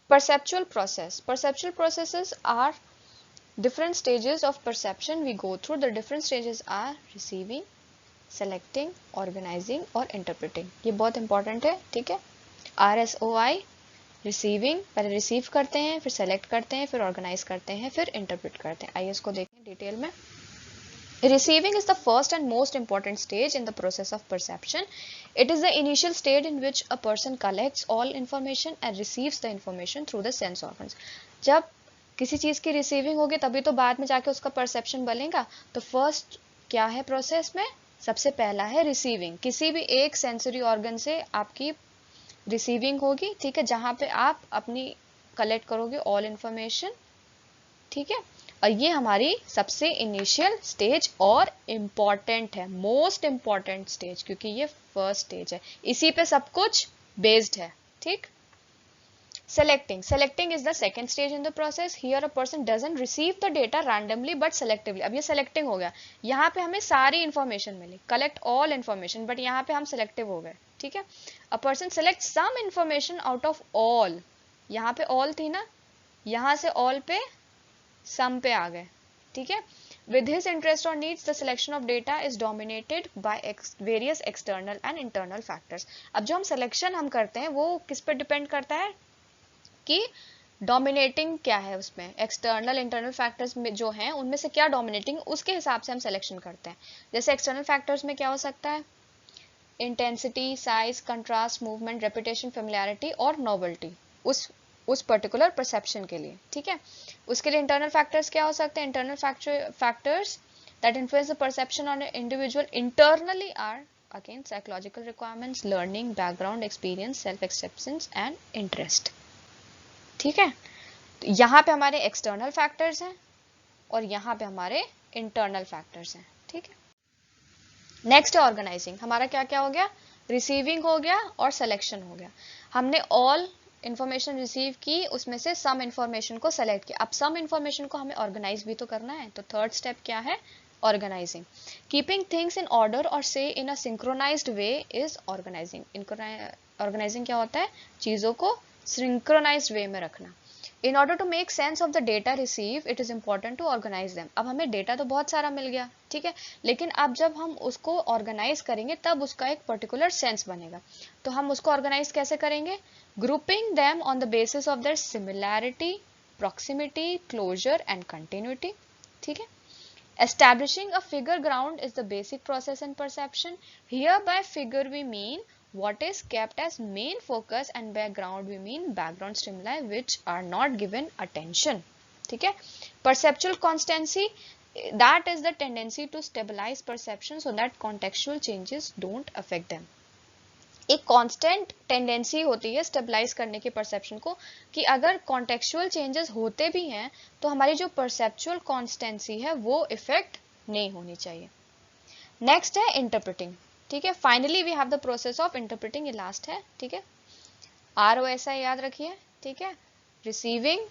Perceptual processes are different stages of perception we go through. The different stages are receiving, selecting, organizing और interpreting. ये बहुत इंपॉर्टेंट है, ठीक है. RSOI, रिसीविंग, पहले रिसीव करते हैं, फिर सेलेक्ट करते हैं, फिर ऑर्गेनाइज करते हैं, फिर इंटरप्रेट करते हैं. आइए इसको देखें डिटेल में. Receiving is the first and most important stage in the process of perception. It is the initial stage in which a person collects all information and receives the information through the sense organs. जब किसी चीज की receiving होगी तभी तो बाद में जाके उसका परसेप्शन बनेगा. तो फर्स्ट क्या है प्रोसेस में, सबसे पहला है रिसीविंग. किसी भी एक सेंसरी ऑर्गन से आपकी रिसीविंग होगी, ठीक है, जहां पे आप अपनी कलेक्ट करोगे ऑल इंफॉर्मेशन, ठीक है. और ये हमारी सबसे इनिशियल स्टेज और इम्पॉर्टेंट है, मोस्ट इम्पॉर्टेंट स्टेज, क्योंकि ये फर्स्ट स्टेज है, इसी पे सब कुछ बेस्ड है, ठीक. Selecting is the second stage in the process. Here a person doesn't receive the data randomly but selectively. अब ये selecting हो गया, यहाँ पे हमें सारी information milli, collect all information, but यहाँ पे हम selective हो गए, ठीक है. A person selects some information out of all. यहाँ पे all थी ना, यहाँ से all पे some पे आ गए, ठीक है. With his interest or needs, the selection of data is dominated by various external and internal factors. अब जो हम selection हम करते हैं वो किस पे डिपेंड करता है कि डोमिनेटिंग क्या है उसमें, एक्सटर्नल इंटरनल फैक्टर्स में जो हैं उनमें से क्या डोमिनेटिंग, उसके हिसाब से हम सिलेक्शन करते हैं. जैसे एक्सटर्नल फैक्टर्स में क्या हो सकता है, intensity, size, contrast, movement, reputation, familiarity और नोवेल्टी. उस पर्टिकुलर परसेप्शन के लिए, ठीक है। उसके लिए इंटरनल फैक्टर्स क्या हो सकते हैं? Internal factors that influence the perception on an individual internally are again psychological requirements, learning, background, experience, self acceptance and interest, ठीक है। तो यहाँ पे हमारे एक्सटर्नल फैक्टर्स हैं और यहाँ पे हमारे इंटरनल फैक्टर्स हैं, ठीक है। नेक्स्ट है ऑर्गेनाइजिंग। हमारा क्या क्या हो गया? रिसीविंग हो गया और सिलेक्शन हो गया। हमने ऑल इंफॉर्मेशन रिसीव की, उसमें से सम इंफॉर्मेशन को सेलेक्ट किया। अब सम इंफॉर्मेशन को हमें ऑर्गेनाइज भी तो करना है, तो थर्ड स्टेप क्या है? Organising. Keeping things in order और से in a synchronised way is organising. Organising क्या होता है? चीजों को सिंक्रोनाइज्ड वे में रखना। In order to make sense of the data received, it is important to organize them. अब हमें डेटा तो बहुत सारा मिल गया, ठीक है, लेकिन अब जब हम उसको ऑर्गेनाइज करेंगे तब उसका एक पर्टिकुलर सेंस बनेगा। तो हम उसको ऑर्गेनाइज कैसे करेंगे? Grouping them on the basis of their similarity, proximity, closer and continuity, ठीक है। Establishing a figure ground is the basic process in perception. Here by figure we mean what is kept as main focus and background we mean background stimuli which are not given attention, ठीक है। Perceptual constancy, that is the tendency to stabilize perception so that contextual changes don't affect them. एक constant tendency होती है stabilise करने की perception को, कि अगर कॉन्टेक्चुअल चेंजेस होते भी हैं तो हमारी जो परसेप्चुअल कॉन्स्टेंसी है वो इफेक्ट नहीं होनी चाहिए। नेक्स्ट है इंटरप्रेटिंग, ठीक है। Finally we have the process of interpreting, ये लास्ट है, ठीक है। ROSI याद रखिए, ठीक है। Receiving,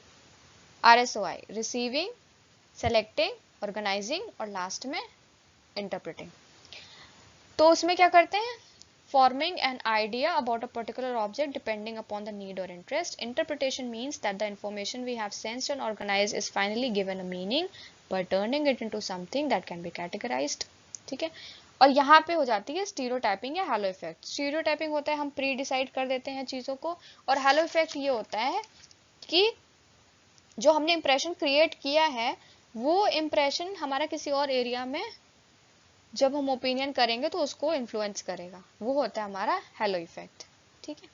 RSOI, receiving, selecting, organizing और लास्ट में इंटरप्रेटिंग। तो उसमें क्या करते हैं? Forming an idea about a particular object depending upon the need or interest. Interpretation means that the information we have sensed and organized is finally given a meaning by turning it into something that can be categorized, ठीक है। और यहाँ पे हो जाती है stereotyping या hello effect. Stereotyping होता है हम प्री डिसाइड कर देते हैं चीज़ों को, और हैलो इफेक्ट ये होता है कि जो हमने इंप्रेशन क्रिएट किया है वो इंप्रेशन हमारा किसी और एरिया में जब हम ओपिनियन करेंगे तो उसको इन्फ्लुएंस करेगा, वो होता है हमारा हैलो इफेक्ट, ठीक है।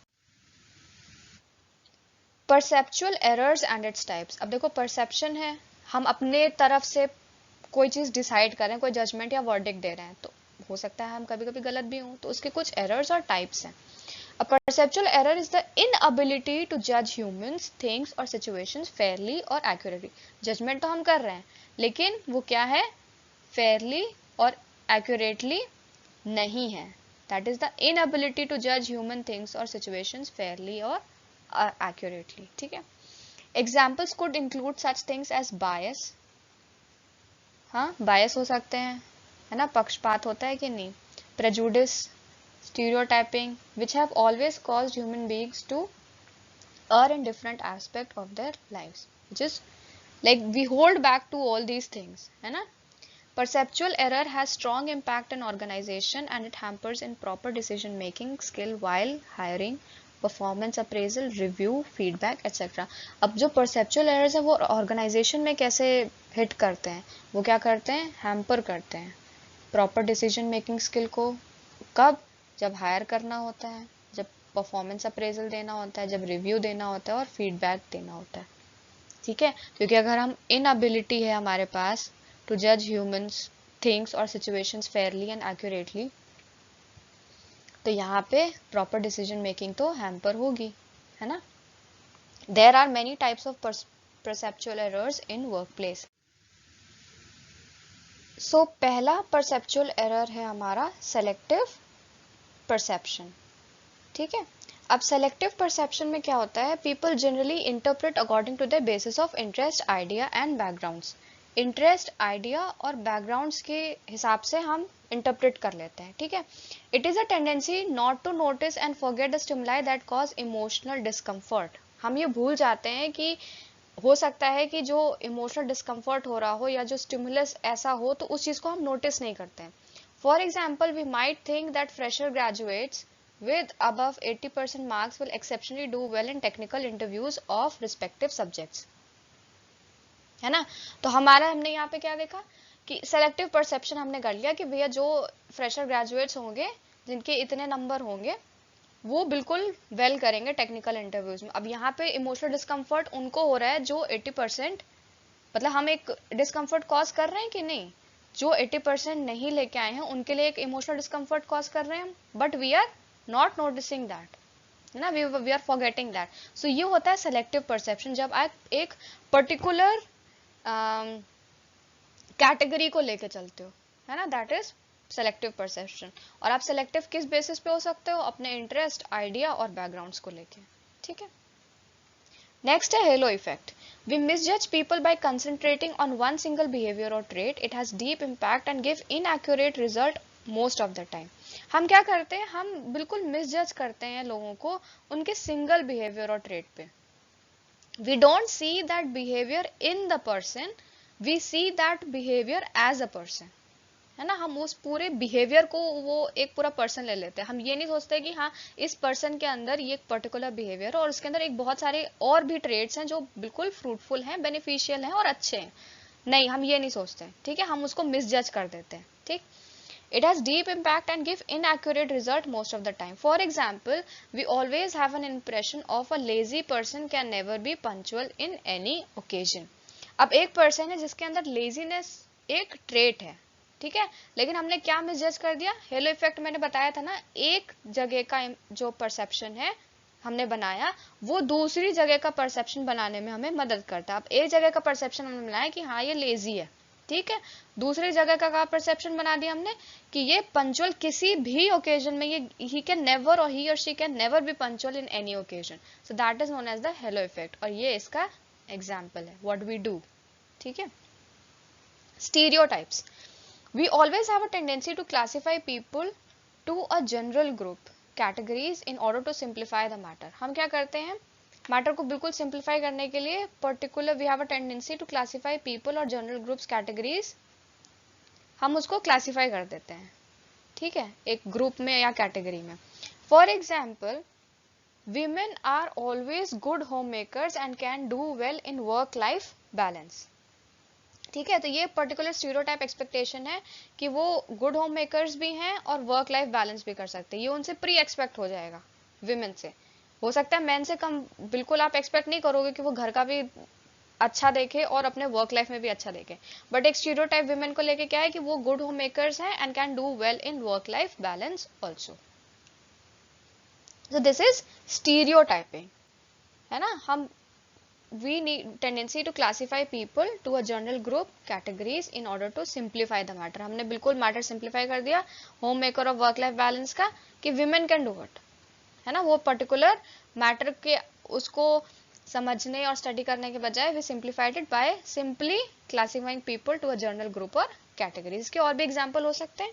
Perceptual errors and its types. अब देखो परसेप्शन है, हम अपने तरफ से कोई चीज डिसाइड कर रहे हैं, कोई जजमेंट या वर्डिक्ट दे रहे हैं, तो हो सकता है हम कभी कभी गलत भी हों, तो उसके कुछ एरर्स और टाइप्स हैं। A perceptual error is the inability to judge humans, things और situations fairly और accurately. Judgment तो हम कर रहे हैं, लेकिन वो क्या है? Fairly और accurately नहीं है। That is the inability to judge human things or situations fairly or accurately, ठीक है। Examples could include such things as bias, हाँ bias हो सकते हैं, है ना, पक्षपात होता है कि नहीं, prejudice, stereotyping, which have always caused human beings to err in different aspect of their lives, which is like we hold back to all these things, है ना। Perceptual error has strong impact on organization and it hampers in proper decision making skill while hiring, performance appraisal, review, feedback, etc. अब जो perceptual errors है वो organization में कैसे hit करते हैं? वो क्या करते हैं? Hamper करते हैं proper decision making skill को। कब? जब हायर करना होता है, जब परफॉर्मेंस अप्रेजल देना होता है, जब रिव्यू देना होता है और फीडबैक देना होता है, ठीक है। क्योंकि अगर हम इनएबिलिटी है हमारे पास टू जज ह्यूमंस, थिंग्स और सिचुएशंस फेयरली एंड एक्यूरेटली, तो यहाँ पे प्रॉपर डिसीजन मेकिंग तो हैम्पर होगी, है ना। There are many types of perceptual errors in workplace. So पहला परसेप्चुअल एरर है हमारा सेलेक्टिव परसेप्शन, ठीक है। अब सेलेक्टिव परसेप्शन में क्या होता है? People generally interpret according to the basis of interest, idea and backgrounds. Interest, idea और बैकग्राउंड्स के हिसाब से हम इंटरप्रेट कर लेते हैं, ठीक है। It is a tendency not to notice and forget the stimuli that cause emotional discomfort. हम ये भूल जाते हैं कि हो सकता है कि जो इमोशनल डिस्कम्फर्ट हो रहा हो या जो स्टिमुलस ऐसा हो, तो उस चीज को हम नोटिस नहीं करते हैं। For example, we might think that fresher graduates with above 80% marks will exceptionally do well in technical interviews of respective subjects, है ना। तो हमने यहाँ पे क्या देखा कि सेलेक्टिव परसेप्शन हमने कर लिया कि भैया जो फ्रेशर ग्रेजुएट्स होंगे जिनके इतने नंबर होंगे वो बिल्कुल वेल करेंगे टेक्निकल इंटरव्यूज में। अब यहाँ पे इमोशनल डिस्कम्फर्ट उनको हो रहा है जो 80%, मतलब हम एक डिस्कम्फर्ट कॉज कर रहे हैं कि नहीं, जो 80% नहीं लेके आए हैं उनके लिए एक इमोशनल डिस्कम्फर्ट कॉज कर रहे हैं हम, but we are not noticing that, है ना, we are forgetting that. So ये होता है सेलेक्टिव परसेप्शन, जब आप एक पर्टिकुलर कैटेगरी को लेके चलते हो, है ना, दैट इज सेलेक्टिव परसेप्शन। और आप सेलेक्टिव किस बेसिस पे हो सकते हो, अपने इंटरेस्ट, आइडिया और बैकग्राउंड्स को लेके, ठीक है। नेक्स्ट है hello effect. We misjudge people by concentrating on one single behavior or trait. It has deep impact and give inaccurate result most of the time. हम क्या करते हैं, हम बिल्कुल मिसजज करते हैं लोगों को उनके सिंगल बिहेवियर और ट्रेट पे। We don't see that behavior in the person, we see that behavior as a person, है ना। हम उस पूरे बिहेवियर को वो एक पूरा पर्सन ले लेते हैं। हम ये नहीं सोचते कि हाँ इस पर्सन के अंदर ये एक पर्टिकुलर बिहेवियर है और उसके अंदर एक बहुत सारे और भी ट्रेड्स हैं जो बिल्कुल फ्रूटफुल हैं, बेनिफिशियल हैं और अच्छे हैं। नहीं, हम ये नहीं सोचते, ठीक है, हम उसको मिसजज कर देते हैं, ठीक। It has deep impact and give inaccurate result most of the time. For example, we always have an impression of a lazy person can never be punctual in any occasion. अब एक person है जिसके अंदर laziness एक trait है, ठीक है, लेकिन हमने क्या मिसजज कर दिया, हेलो इफेक्ट मैंने बताया था ना, एक जगह का जो परसेप्शन है हमने बनाया वो दूसरी जगह का परसेप्शन बनाने में हमें मदद करता है। अब एक जगह का परसेप्शन हमने बनाया कि हाँ ये लेजी है, ठीक है, दूसरी जगह का परसेप्शन बना दिया हमने कि ये पंचुअल किसी भी ओकेजन में, ये he can never or he or she can never be punctual in any occasion. So that is known as the halo effect और ये इसका एग्जाम्पल है व्हाट वी डू, ठीक है। Stereotypes. We always have a tendency to classify people to a general group categories in order to simplify the matter. हम क्या करते हैं, मैटर को बिल्कुल सिंप्लीफाई करने के लिए particular we have a tendency to classify people और जनरल ग्रुप्स कैटेगरीज, हम उसको क्लासीफाई कर देते हैं, ठीक है, एक ग्रुप में या कैटेगरी में। For example, women are always good homemakers and can do well in work life balance, ठीक है। तो ये पर्टिकुलर स्टीरियोटाइप एक्सपेक्टेशन है कि वो गुड होम मेकर्स भी हैं और वर्क लाइफ बैलेंस भी कर सकते हैं, ये उनसे प्री एक्सपेक्ट हो जाएगा विमेन से। हो सकता है मैन से कम बिल्कुल आप एक्सपेक्ट नहीं करोगे कि वो घर का भी अच्छा देखे और अपने वर्क लाइफ में भी अच्छा देखे, बट एक स्टीरियोटाइप विमेन को लेके क्या है कि वो गुड होम मेकर्स हैं and can do well in work life balance also. So this is stereotyping, है ना। हम we need tendency to classify people to a general group categories in order to simplify the matter. हमने बिल्कुल matter simplify कर दिया home maker और work life balance का कि women can do it, है ना। वो पर्टिकुलर मैटर के उसको समझने और स्टडी करने के बजाय we simplified it by simply classifying people to a general group और categories। के और भी एग्जाम्पल हो सकते हैं,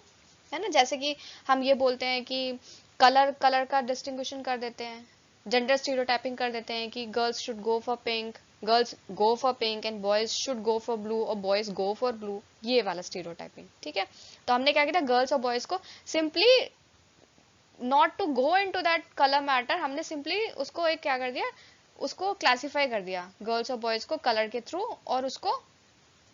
है ना, जैसे कि हम ये बोलते हैं कि कलर का डिस्टिंग्विशन कर देते हैं, जेंडर स्टीरियोटाइपिंग कर देते हैं कि girls should go for pink, girls go for pink and boys should go for blue और बॉयज गो फॉर ब्लू, ये वाला स्टीरियोटाइपिंग, ठीक है। तो हमने क्या किया, गर्ल्स और बॉयज को simply not to go into that colour matter, हमने सिंपली उसको एक क्या कर दिया, उसको क्लासिफाई कर दिया गर्ल्स और बॉयज को कलर के थ्रू और उसको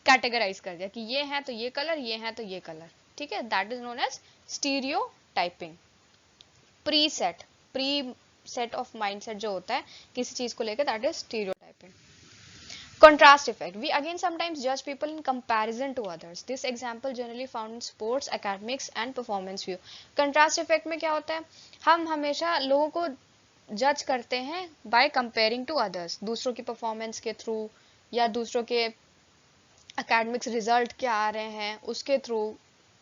कैटेगराइज कर दिया कि ये है तो ये कलर, ये है तो ये कलर, ठीक है। That is known as stereotyping. Pre set of mindset जो होता है किसी चीज को लेकर, that is stereotyping. Contrast effect. We again sometimes judge people in comparison to others. This example generally found in sports, academics and performance view. Contrast effect में क्या होता है, हम हमेशा लोगों को जज करते हैं by comparing to others, दूसरों की परफॉर्मेंस के थ्रू या दूसरों के एकेडमिक्स रिजल्ट क्या आ रहे हैं उसके थ्रू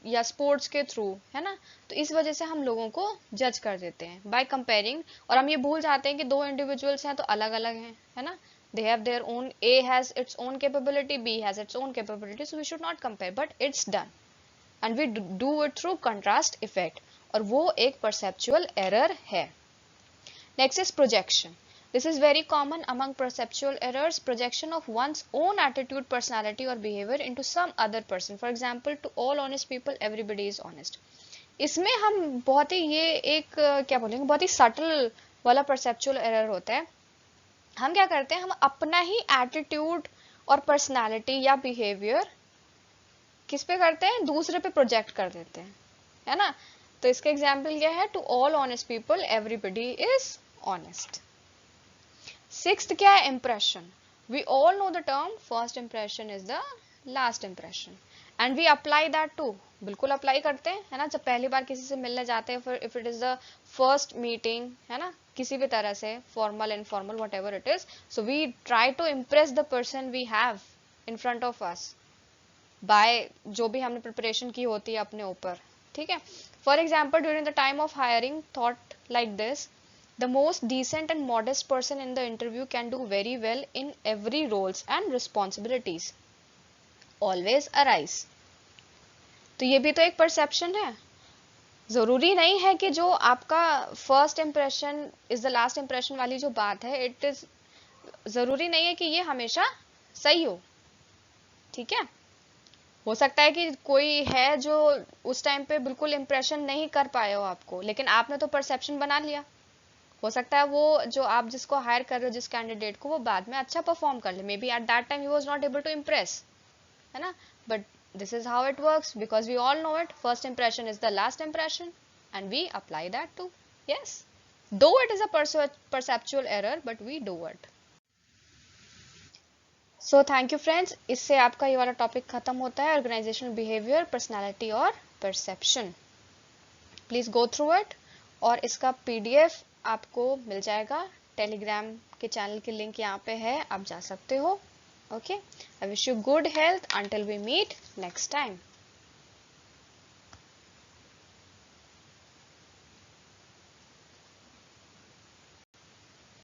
या स्पोर्ट्स के थ्रू, है ना। तो इस वजह से हम लोगों को जज कर देते हैं बाय कंपेयरिंग, और हम ये भूल जाते हैं कि दो इंडिविजुअल्स हैं तो अलग अलग हैं, है ना। they have their own, A has its own capability, B has its own capability, so we should not compare, but it's done and we do it through contrast effect, और वो एक perceptual error है। Next is projection. This is very common among perceptual errors, projection of one's own attitude, personality or behavior into some other person. For example, to all honest people, everybody is honest. इसमें हम बहुत ही ये एक क्या बोलेंगे, बहुत ही subtle वाला perceptual error होता है। हम क्या करते हैं, हम अपना ही एटीट्यूड और पर्सनालिटी या बिहेवियर किस पे करते हैं, दूसरे पे प्रोजेक्ट कर देते हैं, है ना। तो इसका एग्जाम्पल क्या है? To all honest people everybody is honest. Sixth क्या है? Impression. We all know the term first impression is the last impression and we apply that to. बिल्कुल अप्लाई करते हैं, है ना। जब पहली बार किसी से मिलने जाते हैं, फिर if it is the first meeting, है ना, किसी भी तरह से, formal informal whatever it is, so we try to impress the person we have in front of us by जो भी हमने प्रिपरेशन की होती है अपने ऊपर, ठीक है। For example, during the time of hiring thought like this, the most decent and modest person in the interview can do very well in every roles and responsibilities always arise। तो ये भी तो एक परसेप्शन है। जरूरी नहीं है कि जो आपका first impression is the last impression वाली जो बात है, इट इज जरूरी नहीं है कि ये हमेशा सही हो, ठीक है। हो सकता है कि कोई है जो उस टाइम पे बिल्कुल इंप्रेशन नहीं कर पाए हो आपको, लेकिन आपने तो परसेप्शन बना लिया। हो सकता है वो जो आप जिसको हायर कर रहे हो, जिस कैंडिडेट को, वो बाद में अच्छा परफॉर्म कर ले, maybe at that time he was not able to impress, है ना। But this is how it works because we all know it, first impression is the last impression and we apply that too, yes, though it is a perceptual error but we do it। so thank you friends, इससे आपका ये वाला topic खत्म होता है, organisational behaviour, personality और perception. Please go through it, और इसका पीडीएफ आपको मिल जाएगा टेलीग्राम के चैनल की लिंक यहाँ पे है, आप जा सकते हो। Okay, I wish you good health until we meet next time.